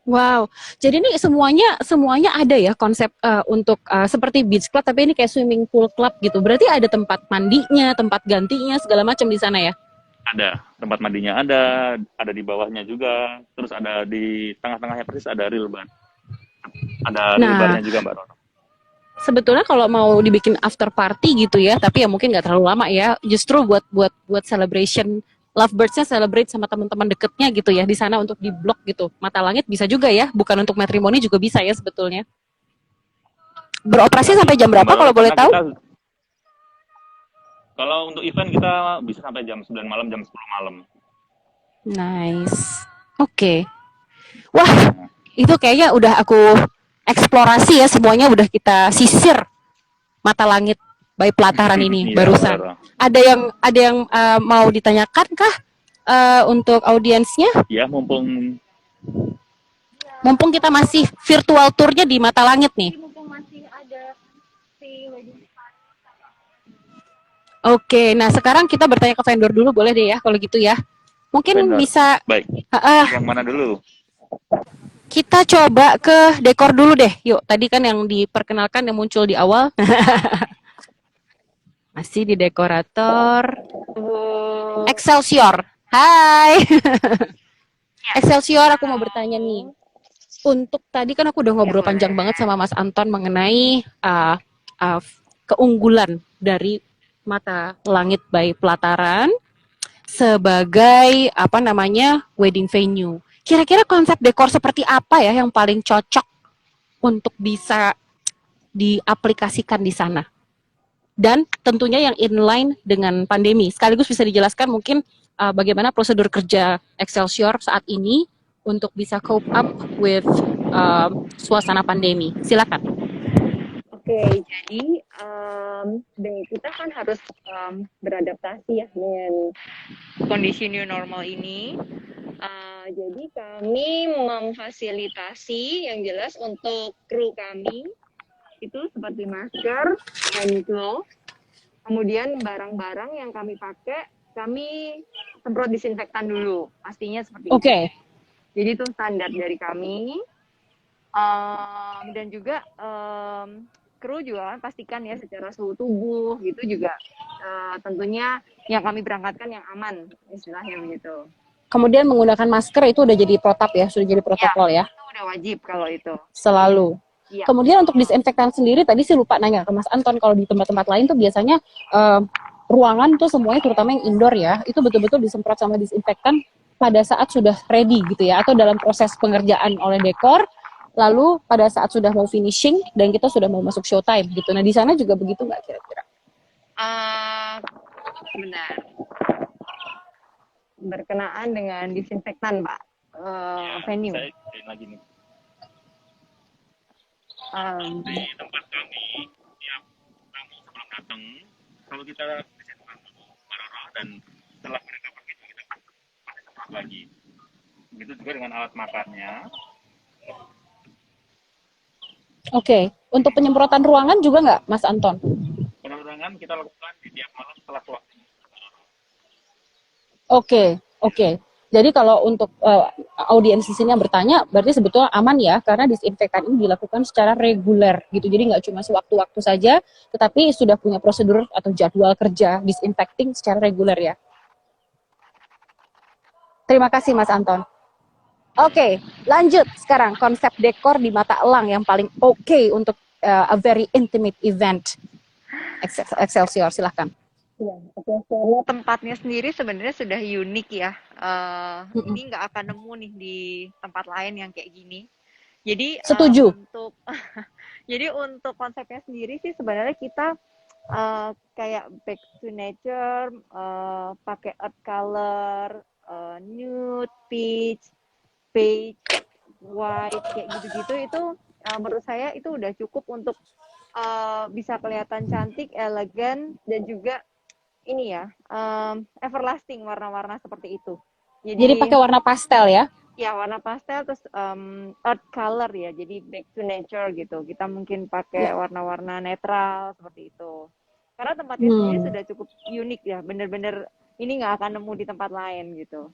Wow. Jadi ini semuanya ada ya konsep untuk seperti beach club, tapi ini kayak swimming pool club gitu. Berarti ada tempat mandinya, tempat gantinya, segala macam di sana ya? Ada tempat mandinya, ada di bawahnya juga, terus ada di tengah-tengahnya persis ada real bar. Ada real Nah. barnya juga, Mbak Roro. Sebetulnya kalau mau dibikin after party gitu ya, tapi ya mungkin nggak terlalu lama ya. Justru buat celebration lovebirds-nya celebrate sama teman-teman deketnya gitu ya di sana untuk di blok gitu. Mata Langit bisa juga ya, bukan untuk matrimoni juga bisa ya sebetulnya. Beroperasi sampai jam berapa kalau boleh tahu? Kalau untuk event kita bisa sampai jam 9 malam, jam 10 malam. Nice. Oke. Wah, itu kayaknya udah aku eksplorasi ya, semuanya udah kita sisir Mata Langit by Pelataran ini barusan. Ada yang mau ditanyakan kah untuk audiensnya? Ya, mumpung kita masih virtual tournya di Mata Langit nih. Mumpung masih ada si wedding. Oke, nah sekarang kita bertanya ke vendor dulu, boleh deh ya kalau gitu ya. Mungkin vendor. bisa. Baik. Yang mana dulu? Kita coba ke dekor dulu deh. Yuk, tadi kan yang diperkenalkan yang muncul di awal. Masih di dekorator. Excelsior. Hai. Excelsior, aku mau bertanya nih. Untuk tadi kan aku udah ngobrol panjang banget sama Mas Anton mengenai keunggulan dari Mata Langit by Pelataran sebagai wedding venue. Kira-kira konsep dekor seperti apa ya yang paling cocok untuk bisa diaplikasikan di sana? Dan tentunya yang inline dengan pandemi. Sekaligus bisa dijelaskan mungkin bagaimana prosedur kerja Excelsior saat ini untuk bisa cope up with suasana pandemi. Silakan. Oke, jadi kita kan harus beradaptasi ya dengan kondisi new normal ini. Jadi kami memfasilitasi yang jelas untuk kru kami itu seperti masker, hand glove, kemudian barang-barang yang kami pakai kami semprot disinfektan dulu, pastinya seperti itu. Oke. Jadi itu standar dari kami. Dan juga kru juga pastikan ya secara suhu tubuh gitu juga tentunya yang kami berangkatkan yang aman istilahnya begitu. Kemudian menggunakan masker itu udah jadi protap ya, sudah jadi protokol ya. Itu udah wajib kalau itu. Selalu. Ya. Kemudian untuk disinfektan sendiri tadi sih lupa nanya ke Mas Anton, kalau di tempat-tempat lain tuh biasanya ruangan tuh semuanya terutama yang indoor ya, itu betul-betul disemprot sama disinfektan pada saat sudah ready gitu ya, atau dalam proses pengerjaan oleh dekor. Lalu pada saat sudah mau finishing dan kita sudah mau masuk showtime gitu. Nah di sana juga begitu nggak kira-kira? Benar. Berkenaan dengan disinfektan, Pak. Venue. Saya lagi nih. Di tempat kami, ya, tamu sebelum datang, kalau kita disinfektan dulu dan setelah mereka pergi kita semprot lagi. Begitu juga dengan alat makannya. Oke, untuk penyemprotan ruangan juga nggak, Mas Anton? Penyemprotan kita lakukan di tiap malam setelah sholat. Oke. Jadi kalau untuk audiens di sini yang bertanya, berarti sebetulnya aman ya, karena disinfektan ini dilakukan secara reguler gitu. Jadi nggak cuma sewaktu-waktu saja, tetapi sudah punya prosedur atau jadwal kerja disinfecting secara reguler ya. Terima kasih Mas Anton. Oke, lanjut sekarang konsep dekor di Mata Elang yang paling oke untuk a very intimate event. Excelsior, silahkan. Ya, tempatnya sendiri sebenarnya sudah unik ya. Ini nggak akan nemu nih di tempat lain yang kayak gini. Jadi setuju. Jadi untuk konsepnya sendiri sih sebenarnya kita kayak back to nature, pakai earth color, nude, peach, beige, white kayak gitu-gitu itu menurut saya itu udah cukup untuk bisa kelihatan cantik, elegan dan juga ini ya everlasting warna-warna seperti itu. Jadi pakai warna pastel ya? Ya warna pastel terus earth color ya, jadi back to nature gitu. Kita mungkin pakai warna-warna netral seperti itu. Karena tempatnya sendiri sudah cukup unik ya, bener-bener ini nggak akan nemu di tempat lain gitu.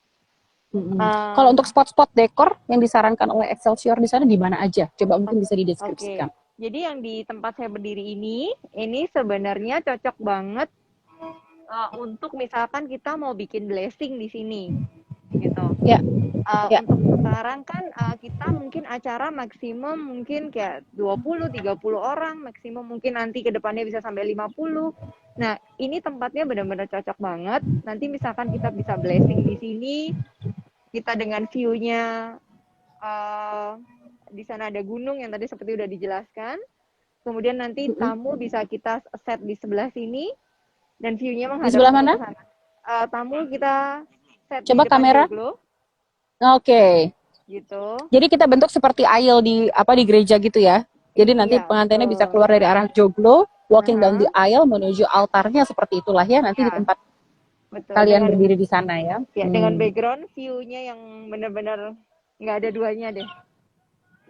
Kalau untuk spot-spot dekor yang disarankan oleh Excelsior di sana di mana aja? Coba mungkin bisa dideskripsikan. Jadi yang di tempat saya berdiri ini sebenarnya cocok banget untuk misalkan kita mau bikin blessing di sini, gitu. Ya. Ya. Untuk sekarang kan kita mungkin acara maksimum mungkin kayak 20-30 orang, maksimum mungkin nanti ke depannya bisa sampai 50. Nah, ini tempatnya benar-benar cocok banget. Nanti misalkan kita bisa blessing di sini, kita dengan view-nya di sana ada gunung yang tadi seperti udah dijelaskan. Kemudian nanti tamu bisa kita set di sebelah sini dan view-nya Di menghadap sebelah mana? ke sana. Tamu kita set Coba di depan kamera. joglo Oke. gitu. Jadi kita bentuk seperti aisle di gereja gitu ya. Jadi nanti Iya, pengantinnya bisa betul. keluar dari arah joglo, walking down the Aha, aisle menuju altarnya seperti itulah ya nanti di ya, tempat betul. kalian Dengan berdiri di sana ya. dengan background view-nya yang benar-benar nggak ada duanya deh.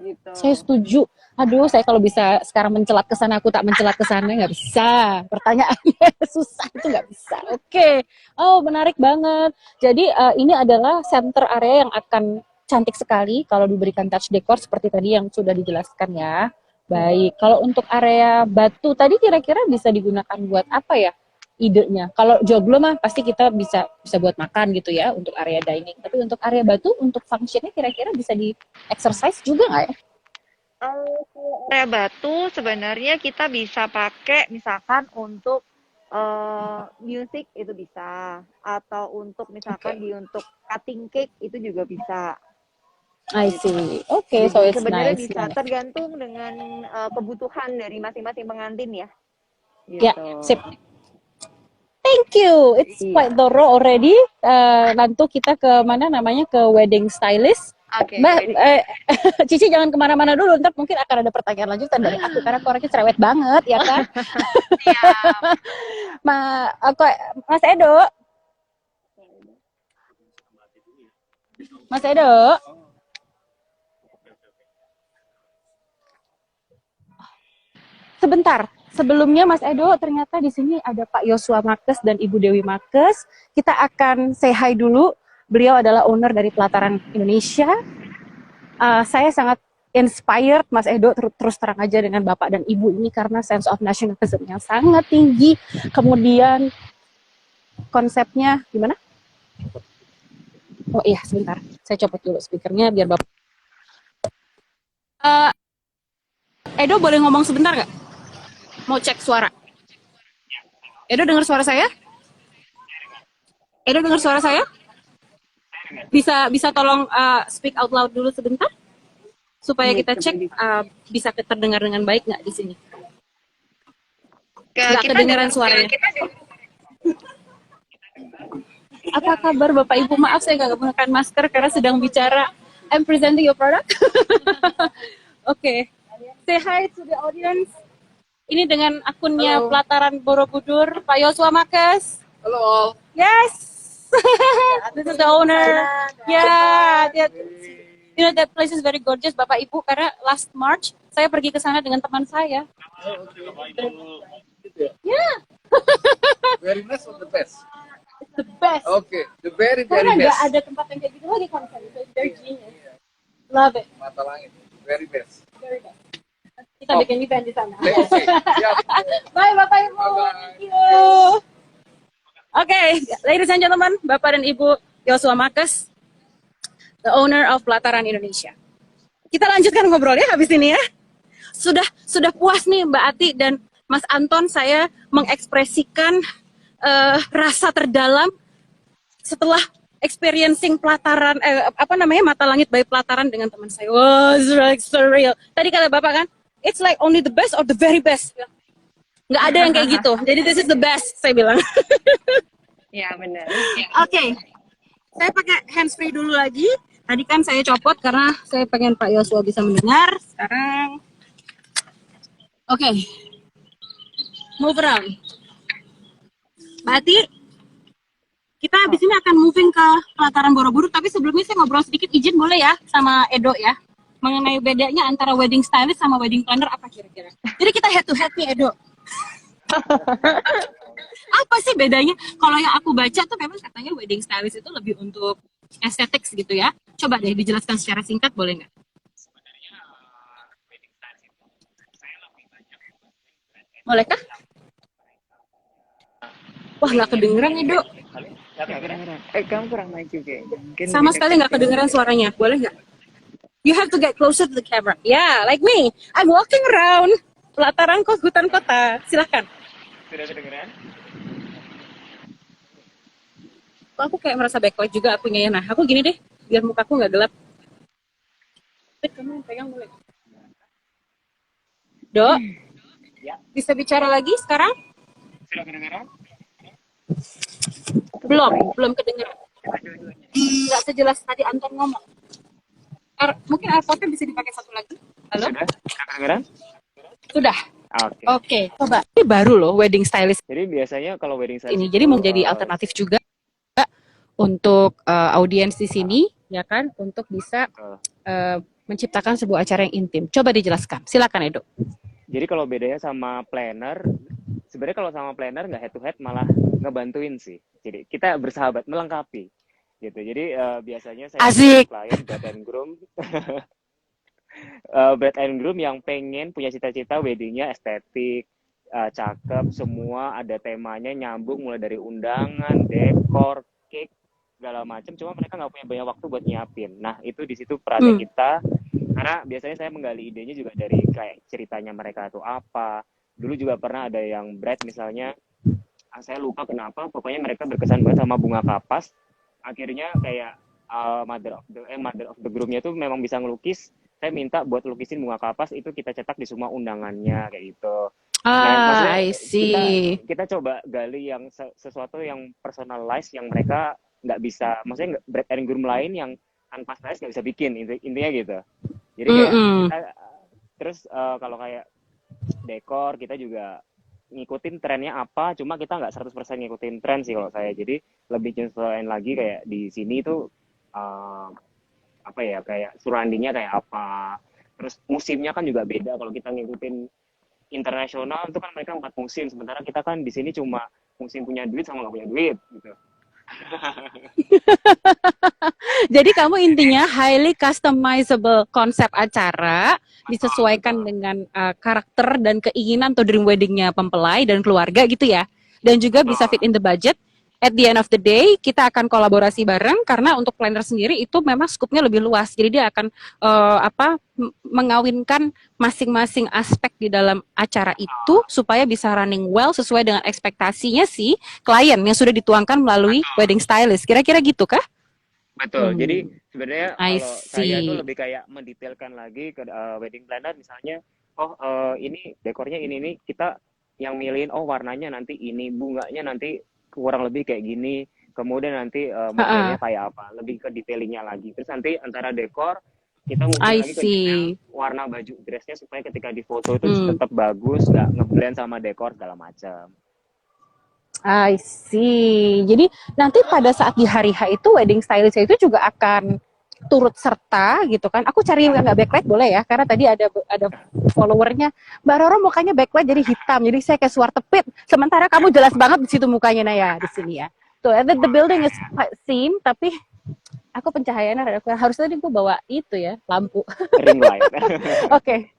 Gitu. Saya setuju. Aduh, saya kalau bisa sekarang mencelat ke sana, aku tak mencelat ke sana nggak bisa. Pertanyaannya susah itu nggak bisa. Oke. Oh, menarik banget. Jadi ini adalah center area yang akan cantik sekali kalau diberikan touch decor seperti tadi yang sudah dijelaskan ya. Baik. Kalau untuk area batu tadi kira-kira bisa digunakan buat apa ya? Idenya. Kalau joglo mah pasti kita bisa buat makan gitu ya untuk area dining. Tapi untuk area batu untuk functionnya kira-kira bisa di exercise juga nggak ya? Area batu sebenarnya kita bisa pakai misalkan untuk music itu bisa, atau untuk misalkan untuk cutting cake itu juga bisa. I see. Okay, so Jadi it's sebenarnya nice. bisa tergantung dengan kebutuhan dari masing-masing pengantin ya. Ya, Gitu. sip. Thank you. It's quite Iya. thorough already. Nanti kita ke mana namanya ke wedding stylist. Oke. Mbak, Cici jangan kemana-mana dulu. Ntar mungkin akan ada pertanyaan lanjutan dari aku karena aku orangnya cerewet banget, ya kan? Mas Edo, Mas Edo. Sebentar, sebelumnya Mas Edo ternyata di sini ada Pak Yosua Makes dan Ibu Dewi Makes. Kita akan say hi dulu. Beliau adalah owner dari Pelataran Indonesia. Saya sangat inspired Mas Edo terus terang aja dengan Bapak dan Ibu ini karena sense of nationalism yang sangat tinggi. Kemudian konsepnya gimana? Oh iya, sebentar. Saya copot dulu speakernya biar Bapak. Edo boleh ngomong sebentar nggak? Mau cek suara. Edo dengar suara saya? Edo dengar suara saya? Bisa tolong speak out loud dulu sebentar supaya kita cek bisa terdengar dengan baik nggak di sini? Nggak kedengaran suaranya. Apa kabar Bapak Ibu? Maaf saya nggak menggunakan masker karena sedang bicara. I'm presenting your product. Okay. Say hi to the audience. Ini dengan akunnya Pelataran Borobudur, Pak Yosua Makes. Halo. Yes. This is the owner. Yeah, you know that place is very gorgeous, Bapak Ibu. Karena last March saya pergi ke sana dengan teman saya. Yeah. Very nice or the best? It's the best. Okay, the very Karena nggak best. ada tempat yang kayak gitu lagi konser. So it's very genius. Love it. Mata langit, very best. Very best. Kita bikin event di sana. Let's see. Siap. Bye Bapak Ibu. Bye-bye. Thank you. Okay, ladies and gentlemen, Bapak dan Ibu Yosua Makes, the owner of Pelataran Indonesia. Kita lanjutkan ngobrol ya habis ini ya. Sudah puas nih Mbak Ati dan Mas Anton saya mengekspresikan rasa terdalam setelah experiencing Pelataran Mata Langit by Pelataran dengan teman saya. Wow, it's like surreal. Tadi kata Bapak kan, it's like only the best or the very best. Nggak ada yang kayak gitu. Jadi this is the best, saya bilang. Ya, benar. Oke. Saya pakai handsfree dulu lagi. Tadi kan saya copot karena saya pengen Pak Yosua bisa mendengar. Sekarang oke. Move around. Mbak Ati, kita habis ini akan moving ke Pelataran Borobudur, tapi sebelumnya saya ngobrol sedikit, izin boleh ya sama Edo ya, mengenai bedanya antara wedding stylist sama wedding planner apa kira-kira. Jadi kita head to head nih Edo. Apa sih bedanya? Kalau yang aku baca tuh memang katanya wedding stylist itu lebih untuk aesthetics gitu ya. Coba deh dijelaskan secara singkat boleh nggak? Bolehkah? Wah nggak kedengeran Edo. Kamu kurang maju kayaknya. Mungkin Sama lebih sekali dekat nggak ya. kedengeran suaranya. Boleh nggak? You have to get closer to the camera. Yeah, like me. I'm walking around pelataran hutan kota. Silahkan. Sudah kedengeran? Kok aku kayak merasa backlight juga akunya ya. Nah, aku gini deh, biar mukaku nggak gelap. Kamu yang pegang boleh. Dok, Ya. bisa bicara lagi sekarang? Sudah kedengeran? Belum kedengeran. Nggak sejelas tadi Anton ngomong. Mungkin airpodnya bisa dipakai satu lagi. Halo? Sudah kedengeran? Sudah. Oke. Oke, coba. Ini baru loh wedding stylist Jadi biasanya kalau wedding stylist ini. itu, Jadi menjadi alternatif juga untuk audiens di sini, ya kan, untuk bisa menciptakan sebuah acara yang intim. Coba dijelaskan. Silakan Edo. Jadi kalau bedanya sama planner, sebenarnya kalau sama planner nggak head to head malah ngebantuin sih. Jadi kita bersahabat, melengkapi gitu. Jadi biasanya saya Asik. klien bride and groom, bride and groom yang pengen punya cita-cita weddingnya estetik, cakep, semua ada temanya nyambung mulai dari undangan, dekor, cake segala macam. Cuma mereka nggak punya banyak waktu buat nyiapin. Nah itu di situ perannya kita. Karena biasanya saya menggali idenya juga dari kayak ceritanya mereka itu apa. Dulu juga pernah ada yang bride misalnya, saya lupa kenapa, pokoknya mereka berkesan banget sama bunga kapas. Akhirnya kayak mother of the groom-nya tuh memang bisa ngelukis. Saya minta buat lukisin bunga kapas, itu kita cetak di semua undangannya kayak gitu. Nah, I see. kita coba gali yang sesuatu yang personalized yang mereka nggak bisa, maksudnya bride and groom lain yang tanpa stylist nggak bisa bikin, intinya gitu. Jadi kayak kita, terus kalau kayak dekor kita juga ngikutin trennya apa, cuma kita nggak 100% ngikutin tren sih kalau saya. Jadi lebih nyesuaiin lagi kayak di sini tuh apa ya, kayak surroundingnya kayak apa. Terus musimnya kan juga beda. Kalau kita ngikutin internasional itu kan mereka 4 musim, sementara kita kan di sini cuma musim punya duit sama nggak punya duit gitu. Jadi kamu intinya highly customizable konsep acara, disesuaikan dengan karakter dan keinginan atau dream weddingnya pempelai dan keluarga gitu ya. Dan juga bisa fit in the budget. At the end of the day, kita akan kolaborasi bareng karena untuk planner sendiri itu memang skupnya lebih luas. Jadi dia akan mengawinkan masing-masing aspek di dalam acara itu supaya bisa running well sesuai dengan ekspektasinya si klien yang sudah dituangkan melalui wedding stylist. Kira-kira gitu kah? Betul. Jadi sebenarnya I kalau saya see. tuh lebih kayak mendetailkan lagi ke wedding planner, misalnya, ini dekornya ini kita yang milihin, warnanya nanti ini, bunganya nanti kurang lebih kayak gini, kemudian nanti modelnya kayak apa, lebih ke detailingnya lagi. Terus nanti antara dekor kita mungkin I lagi ke see. detail warna baju dressnya supaya ketika di foto itu tetap bagus, nggak ngeblend sama dekor segala macam. I see. Jadi nanti pada saat di hari H itu wedding stylist itu juga akan turut serta gitu kan. Aku cari yang nggak backlight boleh ya, karena tadi ada followernya Mbak Roro mukanya backlight jadi hitam, jadi saya kayak suar tepit. Sementara kamu jelas banget di situ mukanya Naya di sini ya. Tuh, the building is quite same, tapi aku pencahayaannya rada kurang. Harusnya tadi gue bawa itu ya, lampu. Ring light. Oke.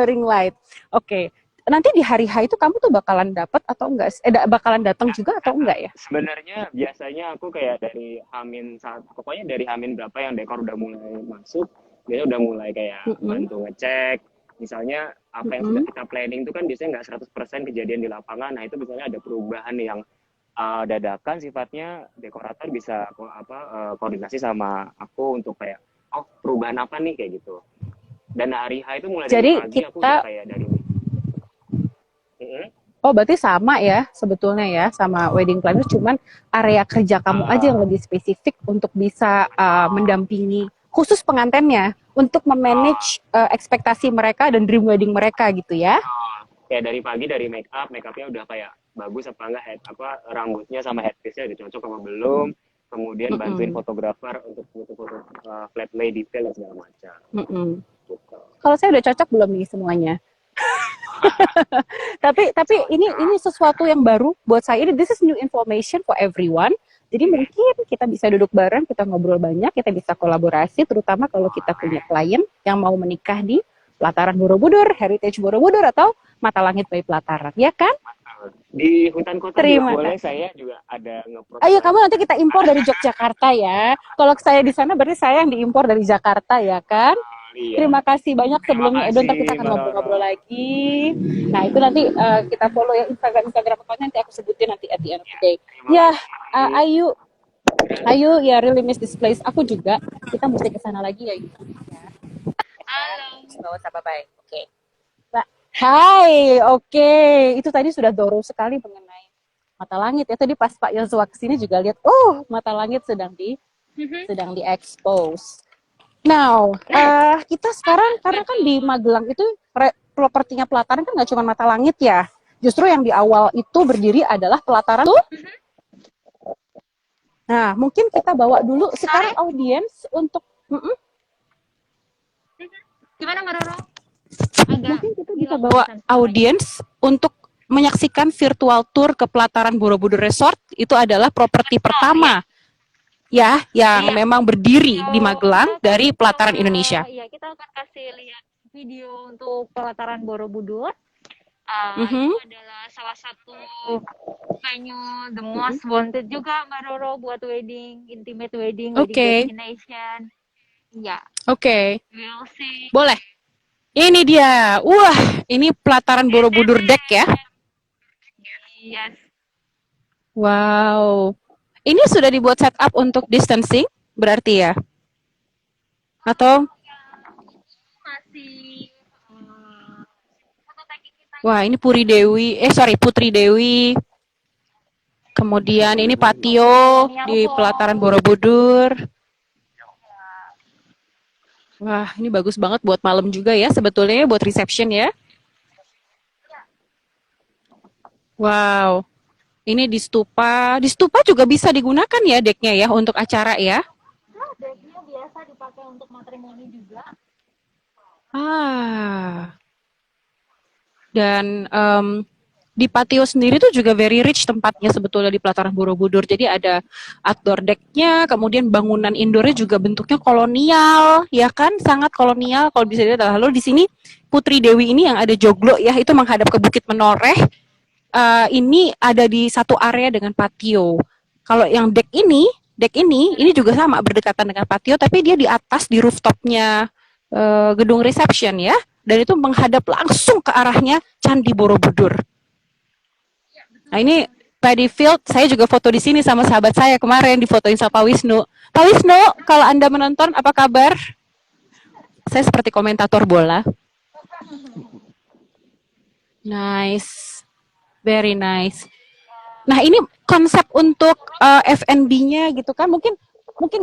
Ring light. Oke. Nanti di hari H itu kamu tuh bakalan dapat atau enggak? Bakalan datang juga atau enggak ya? Sebenarnya biasanya aku kayak dari Hamin saat, pokoknya dari Hamin berapa yang dekor udah mulai masuk, biasanya udah mulai kayak bantu ngecek. Misalnya apa yang sudah kita planning itu kan biasanya nggak 100% kejadian di lapangan. Nah itu misalnya ada perubahan yang dadakan sifatnya, dekorator bisa koordinasi sama aku untuk kayak perubahan apa nih kayak gitu. Dan hari H itu mulai dari pagi aku udah kayak dari Oh, berarti sama ya sebetulnya ya sama wedding planner, cuman area kerja kamu aja yang lebih spesifik untuk bisa mendampingi khusus pengantinnya untuk memanage ekspektasi mereka dan dream wedding mereka gitu ya. Kayak dari pagi dari make upnya udah kayak bagus apa enggak, rambutnya sama headpiece-nya udah cocok apa belum. Kemudian bantuin fotografer untuk foto-foto flat lay detail dan segala macam. Gitu. Kalau saya udah cocok belum nih semuanya? tapi ini sesuatu yang baru buat saya. This is new information for everyone. Jadi mungkin kita bisa duduk bareng, kita ngobrol banyak, kita bisa kolaborasi, terutama kalau kita punya klien yang mau menikah di pelataran Borobudur, Heritage Borobudur atau Mata Langit by Pelataran, ya kan? Di hutan kota juga Terima boleh, kasih. saya juga ada nge-promote. Ayo kamu nanti kita impor dari Yogyakarta ya. Kalau saya di sana berarti saya yang diimpor dari Jakarta ya kan? Iya. Terima kasih banyak Terima sebelumnya Edo, ntar kita kasih, akan Mbak Roro. ngobrol-ngobrol lagi. Nah itu nanti kita follow ya Instagram account-nya, nanti aku sebutin nanti at the end of the day. Ya, Ayu ya really miss this place. Aku juga. Kita mesti ke sana lagi ya. Bawa bye. Oke. Mbak. Hai, oke. Itu tadi sudah doro sekali mengenai mata langit ya. Tadi pas Pak Yosua kesini juga lihat, mata langit sedang di-expose. Now, kita sekarang karena kan di Magelang itu propertinya pelataran kan nggak cuma mata langit ya. Justru yang di awal itu berdiri adalah pelataran tuh. Nah, mungkin kita bawa dulu sekarang audiens untuk Gimana Mbak Roro? mungkin kita bisa bawa audiens untuk menyaksikan virtual tour ke pelataran Borobudur Resort. Itu adalah properti pertama ya yang memang berdiri di Magelang dari pelataran Indonesia. Iya, kita akan kasih lihat video untuk pelataran Borobudur. Mhm. Itu adalah salah satu venue the most wanted juga Mbak Roro buat wedding, intimate wedding, wedding destination. Iya. Oke. We'll see. Boleh. Ini dia. Wah, ini pelataran Borobudur deck ya. Yes. Wow. Ini sudah dibuat setup untuk distancing berarti ya? Atau Masih wah, ini Putri Dewi. Kemudian ini patio di pelataran Borobudur. Wah, ini bagus banget buat malam juga ya sebetulnya, buat reception ya. Wow. Ini di stupa juga bisa digunakan ya decknya ya untuk acara ya. decknya biasa dipakai untuk matrimoni juga. Dan di patio sendiri tuh juga very rich tempatnya sebetulnya di pelataran Borobudur. Jadi ada outdoor decknya, kemudian bangunan indoornya juga bentuknya kolonial, ya kan? Sangat kolonial kalau bisa dilihat. Lalu di sini Putri Dewi ini yang ada joglo ya, itu menghadap ke Bukit Menoreh. Ini ada di satu area dengan patio. Kalau yang deck ini juga sama berdekatan dengan patio, tapi dia di atas di rooftopnya gedung reception ya, dan itu menghadap langsung ke arahnya Candi Borobudur. Nah ini paddy field, saya juga foto di sini sama sahabat saya kemarin, difotoin sama Pak Wisnu. Pak Wisnu, kalau Anda menonton apa kabar? Saya seperti komentator bola. Nice. Very nice. Nah ini konsep untuk F&B-nya gitu kan, mungkin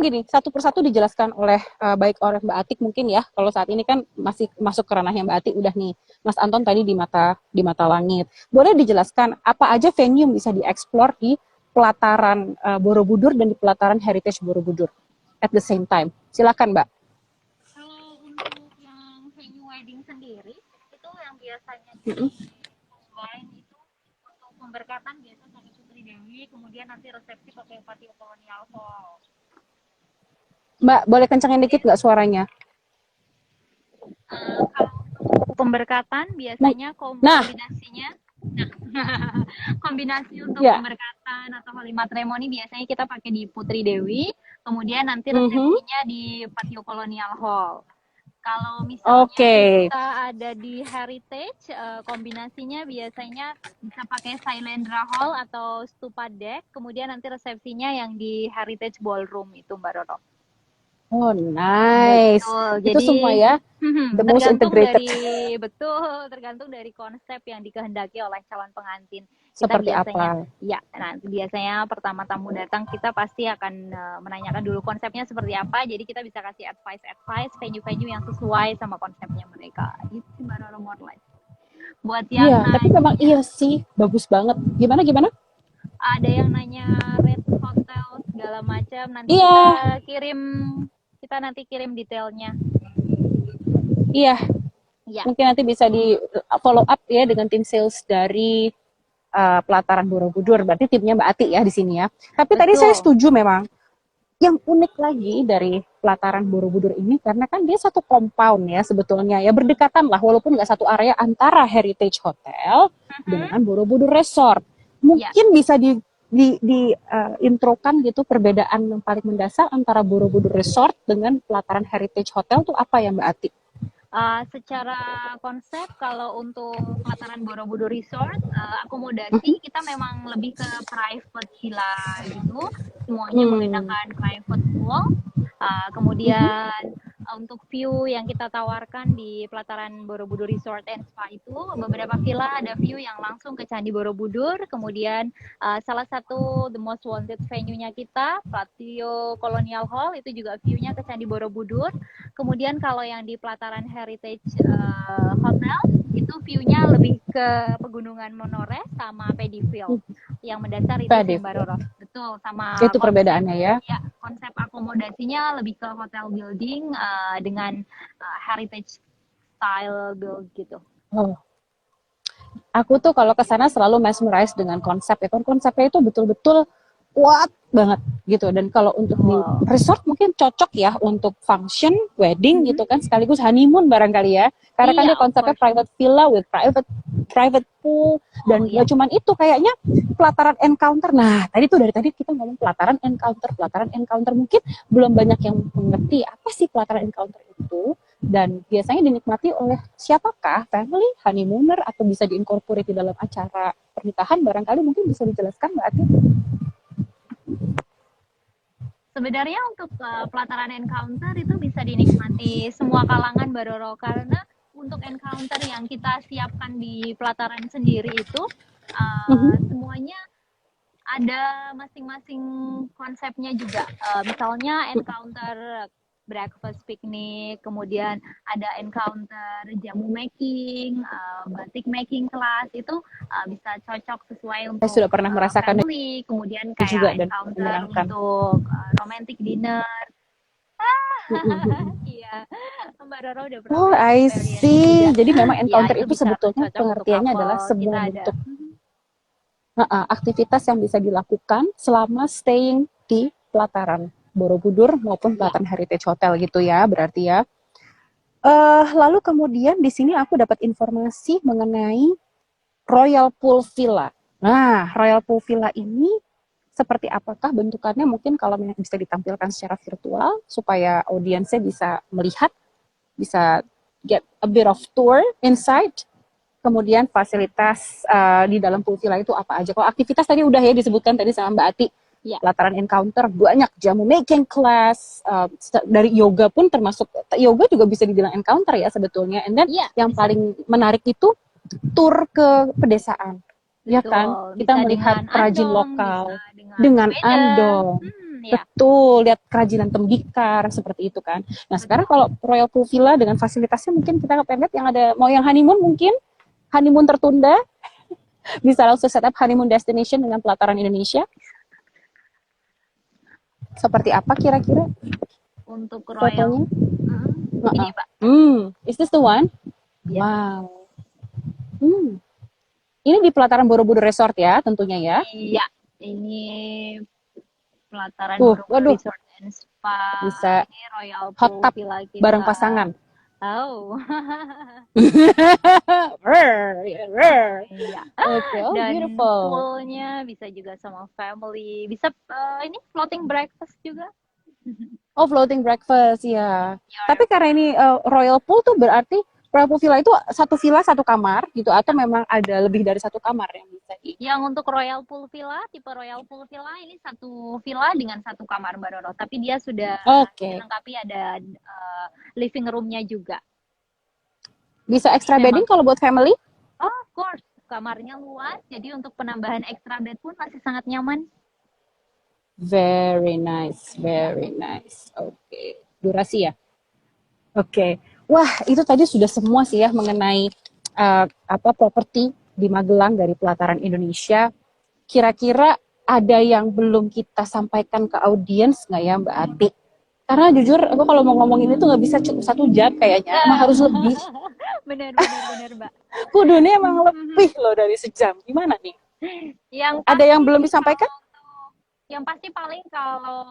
gini satu persatu dijelaskan oleh baik oleh Mbak Atik mungkin ya. Kalau saat ini kan masih masuk ke ranahnya Mbak Atik udah nih. Mas Anton tadi di mata langit. Boleh dijelaskan apa aja venue yang bisa dieksplor di pelataran Borobudur dan di pelataran Heritage Borobudur at the same time. Silakan Mbak. Kalau untuk yang venue wedding sendiri itu yang biasanya selain itu untuk pemberkatan biasa pakai Putri Dewi, kemudian nanti resepsi pakai patio kolonial hall. Mbak, boleh kencangin dikit nggak suaranya? Kalau pemberkatan biasanya kombinasinya kombinasi untuk pemberkatan atau holy matrimony biasanya kita pakai di Putri Dewi, kemudian nanti resepsinya di patio kolonial hall. Kalau misalnya kita ada di Heritage, kombinasinya biasanya bisa pakai Sailendra Hall atau Stupa Deck, kemudian nanti resepsinya yang di Heritage Ballroom itu Mbak Roro. Oh nice. Betul. Itu Jadi, semua ya the most integrated. Tergantung dari konsep yang dikehendaki oleh calon pengantin. Seperti kita biasanya, apa? Ya, nanti biasanya pertama tamu datang kita pasti akan menanyakan dulu konsepnya seperti apa. Jadi kita bisa kasih advice venue-venue yang sesuai sama konsepnya mereka. Itu baru more life. Buat yang tapi memang iya sih bagus banget. Gimana? Ada yang nanya red hotel segala macam. Nanti kita nanti kirim detailnya. Iya. Mungkin nanti bisa di follow up ya dengan tim sales dari pelataran Borobudur. Berarti timnya Mbak Ati ya di sini ya. Tapi tadi saya setuju memang yang unik lagi dari pelataran Borobudur ini karena kan dia satu compound ya sebetulnya ya, berdekatan lah walaupun nggak satu area antara Heritage Hotel dengan Borobudur Resort. Mungkin bisa introkan gitu perbedaan yang paling mendasar antara Borobudur Resort dengan pelataran Heritage Hotel tuh apa ya Mbak Ati? Secara konsep kalau untuk pelataran Borobudur Resort, akomodasi kita memang lebih ke private villa gitu, semuanya menggunakan private pool. Kemudian untuk view yang kita tawarkan di pelataran Borobudur Resort and Spa itu, beberapa villa ada view yang langsung ke Candi Borobudur, kemudian salah satu the most wanted venue-nya kita, Patio Colonial Hall, itu juga view-nya ke Candi Borobudur. Kemudian kalau yang di pelataran Heritage Hotel, itu view-nya lebih ke Pegunungan Monores sama Pedifil. Yang mendasar itu sih Mbak Roro. Betul, sama itu perbedaannya ya. Ya, konsep akomodasinya lebih ke hotel building dengan heritage style build gitu. Oh. Aku tuh kalau ke sana selalu mesmerized dengan konsep ya. Konsepnya itu betul-betul kuat banget gitu. Dan kalau untuk di resort mungkin cocok ya untuk function, wedding gitu kan, sekaligus honeymoon barangkali ya. Karena kan dia konsepnya private villa with private pool dan gak cuman itu, kayaknya pelataran encounter. Nah, dari tadi kita ngomong pelataran encounter mungkin belum banyak yang mengerti apa sih pelataran encounter itu dan biasanya dinikmati oleh siapakah? Family, honeymooner, atau bisa diincorporate di dalam acara pernikahan, barangkali mungkin bisa dijelaskan Mbak Ati? Sebenarnya untuk pelataran encounter itu bisa dinikmati semua kalangan Mbak Roro, karena untuk encounter yang kita siapkan di pelataran sendiri itu semuanya ada masing-masing konsepnya juga. Misalnya encounter breakfast picnic, kemudian ada encounter jamu making, batik making class, itu bisa cocok sesuai untuk saya sudah pernah merasakan family, kemudian kayak juga encounter untuk romantic dinner. Iya, Mbak Roro udah pernah. Oh, I see. Jadi memang encounter Ya, itu sebetulnya pengertiannya adalah semua bentuk aktivitas yang bisa dilakukan selama staying di pelataran Borobudur maupun pelataran Heritage Hotel gitu ya, berarti ya. Lalu kemudian di sini aku dapat informasi mengenai Royal Pool Villa. Nah, Royal Pool Villa ini seperti apakah bentukannya? Mungkin kalau bisa ditampilkan secara virtual supaya audiensnya bisa melihat, bisa get a bit of tour inside. Kemudian fasilitas di dalam pool villa itu apa aja? Kalau aktivitas tadi udah ya disebutkan tadi sama Mbak Ati. Ya. Pelataran encounter banyak, jamu making class, dari yoga pun termasuk, yoga juga bisa dibilang encounter ya sebetulnya. And then yang paling menarik itu tour ke pedesaan. Ya kan, kita melihat perajin lokal dengan andong. Betul, lihat kerajinan tembikar seperti itu kan. Nah sekarang kalau Royal Pool Villa dengan fasilitasnya mungkin kita pengen lihat yang ada, mau yang honeymoon mungkin, honeymoon tertunda, bisa langsung set up honeymoon destination dengan pelataran Indonesia. Seperti apa kira-kira untuk Royal? Ini Pak. Is this the one? Yeah. Wow. Ini di pelataran Borobudur Resort ya tentunya ya? Iya, ini pelataran Borobudur Resort and Spa. Bisa ini Royal hot tub bareng pasangan. Oh. Okay, dan beautiful. poolnya bisa juga sama family. Bisa ini floating breakfast juga. Oh, floating breakfast ya. Tapi karena ini Royal Pool tuh berarti Royal Pool Villa itu satu villa satu kamar gitu, atau memang ada lebih dari satu kamar yang bisa Yang untuk Royal Pool Villa, tipe Royal Pool Villa ini satu villa dengan satu kamar Mbak Roro, tapi dia sudah dilengkapi ada living room-nya juga. Bisa extra bedding kalau buat family? Oh, of course. Kamarnya luas, jadi untuk penambahan extra bed pun masih sangat nyaman. Very nice, very nice. Oke, durasi ya? Oke. Wah, itu tadi sudah semua sih ya mengenai properti di Magelang dari pelataran Indonesia. Kira-kira ada yang belum kita sampaikan ke audiens nggak ya Mbak Ati? Karena jujur aku kalau mau ngomong ini tuh nggak bisa cukup 1 jam kayaknya, emang harus lebih. Benar Mbak. Kudunya emang lebih loh dari sejam. Gimana nih? Ada yang belum disampaikan? Yang pasti paling kalau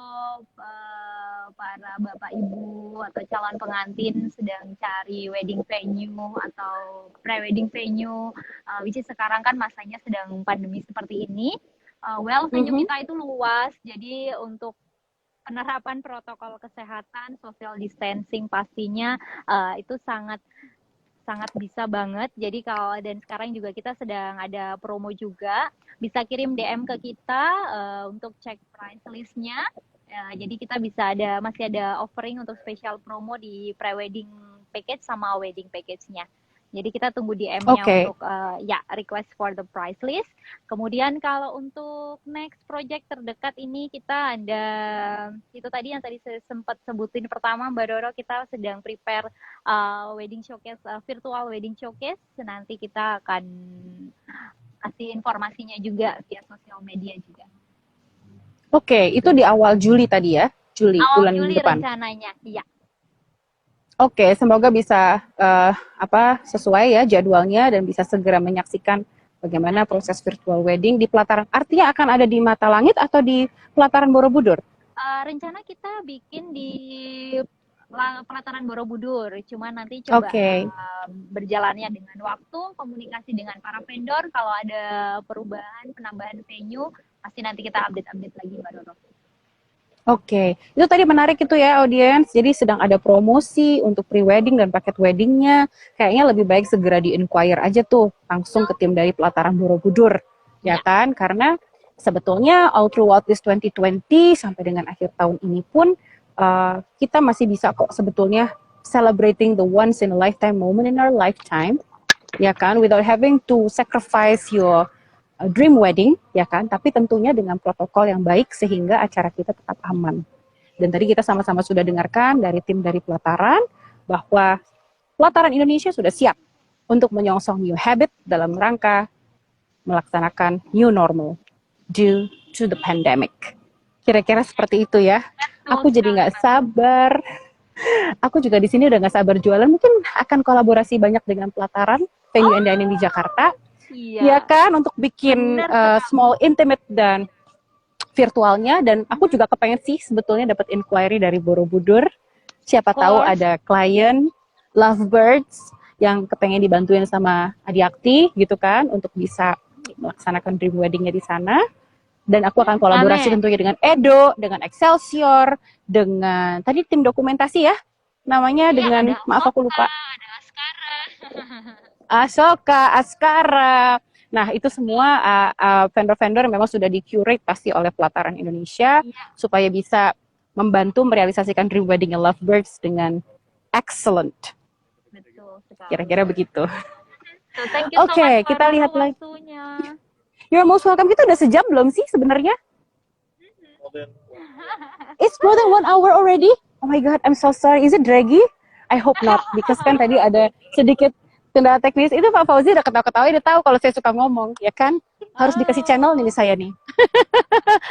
para bapak ibu atau calon pengantin sedang cari wedding venue atau pre-wedding venue, which is sekarang kan masanya sedang pandemi seperti ini. Venue kita itu luas, jadi untuk penerapan protokol kesehatan, social distancing pastinya itu sangat sangat bisa banget. Jadi dan sekarang juga kita sedang ada promo juga, bisa kirim DM ke kita untuk cek price listnya. Jadi kita masih ada offering untuk special promo di pre-wedding package sama wedding package-nya. Jadi kita tunggu DM-nya untuk request for the price list. Kemudian kalau untuk next project terdekat ini kita ada itu tadi yang tadi saya sempat sebutin pertama Mbak Doro, kita sedang prepare wedding showcase, virtual wedding showcase. Nanti kita akan kasih informasinya juga via sosial media juga. Oke, itu di awal Juli tadi ya? Bulan Juli depan. Rencananya, iya. Oke, semoga bisa sesuai ya jadwalnya dan bisa segera menyaksikan bagaimana proses virtual wedding di pelataran. Artinya akan ada di Matalangit atau di pelataran Borobudur? Rencana kita bikin di pelataran Borobudur, cuma nanti coba berjalannya dengan waktu, komunikasi dengan para vendor. Kalau ada perubahan, penambahan venue, pasti nanti kita update lagi Mbak Doro. Oke, itu tadi menarik itu ya audiens. Jadi sedang ada promosi untuk pre-wedding dan paket weddingnya. Kayaknya lebih baik segera di-inquire aja tuh langsung ke tim dari pelataran Borobudur, ya kan? Karena sebetulnya all throughout this 2020 sampai dengan akhir tahun ini pun kita masih bisa kok sebetulnya celebrating the once in a lifetime moment in our lifetime, ya kan? Without having to sacrifice your dream wedding, ya kan? Tapi tentunya dengan protokol yang baik sehingga acara kita tetap aman. Dan tadi kita sama-sama sudah dengarkan dari tim dari pelataran bahwa pelataran Indonesia sudah siap untuk menyongsong new habit dalam rangka melaksanakan new normal due to the pandemic. Kira-kira seperti itu ya. Aku jadi nggak sabar. Aku juga di sini udah nggak sabar jualan. Mungkin akan kolaborasi banyak dengan pelataran venue and dining di Jakarta. Ya kan, untuk bikin small intimate dan virtualnya. Dan aku juga kepengen sih sebetulnya dapat inquiry dari Borobudur. Siapa tahu ada klien lovebirds yang kepengen dibantuin sama Adiakti gitu kan, untuk bisa melaksanakan dream weddingnya di sana. Dan aku akan kolaborasi tentunya dengan Edo, dengan Excelsior, dengan tadi tim dokumentasi ya namanya, dengan maaf aku lupa. Ada Askara. Asoka, Askara. Nah, itu semua vendor-vendor memang sudah di-curate pasti oleh pelataran Indonesia supaya bisa membantu merealisasikan dream wedding lovebirds dengan excellent. Betul sekali. Kira-kira begitu. So, thank you so much kita lihat lagi. Waktunya. You're most welcome. Kita udah sejam belum sih sebenarnya? It's more than 1 hour already. Oh my god, I'm so sorry. Is it draggy? I hope not, because kan tadi ada sedikit kendala teknis. Itu Pak Fauzi udah ketawa-ketawa, udah tahu kalau saya suka ngomong, ya kan? Harus dikasih channel nih saya nih.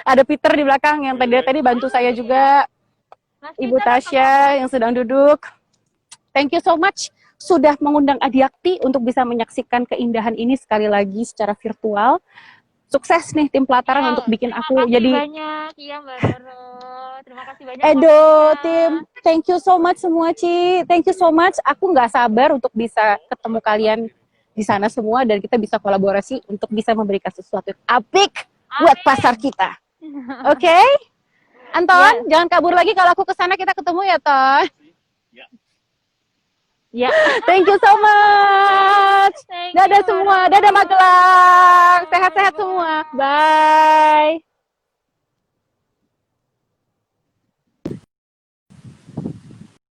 Ada Peter di belakang yang tadi bantu saya juga. Ibu Tasya yang sedang duduk. Thank you so much sudah mengundang Adiakti untuk bisa menyaksikan keindahan ini sekali lagi secara virtual. Sukses nih tim pelataran untuk bikin aku jadi. Terima kasih banyak, iya Mbak Doro. Terima kasih banyak. Edo, tim, thank you so much semua Ci. Thank you so much. Aku nggak sabar untuk bisa ketemu kalian di sana semua dan kita bisa kolaborasi untuk bisa memberikan sesuatu yang apik buat pasar kita. Oke? Anton, jangan kabur lagi kalau aku kesana, kita ketemu ya, Ton. Ya. Thank you so much. Dadah semua. Dadah Magelang. Sehat-sehat semua. Bye.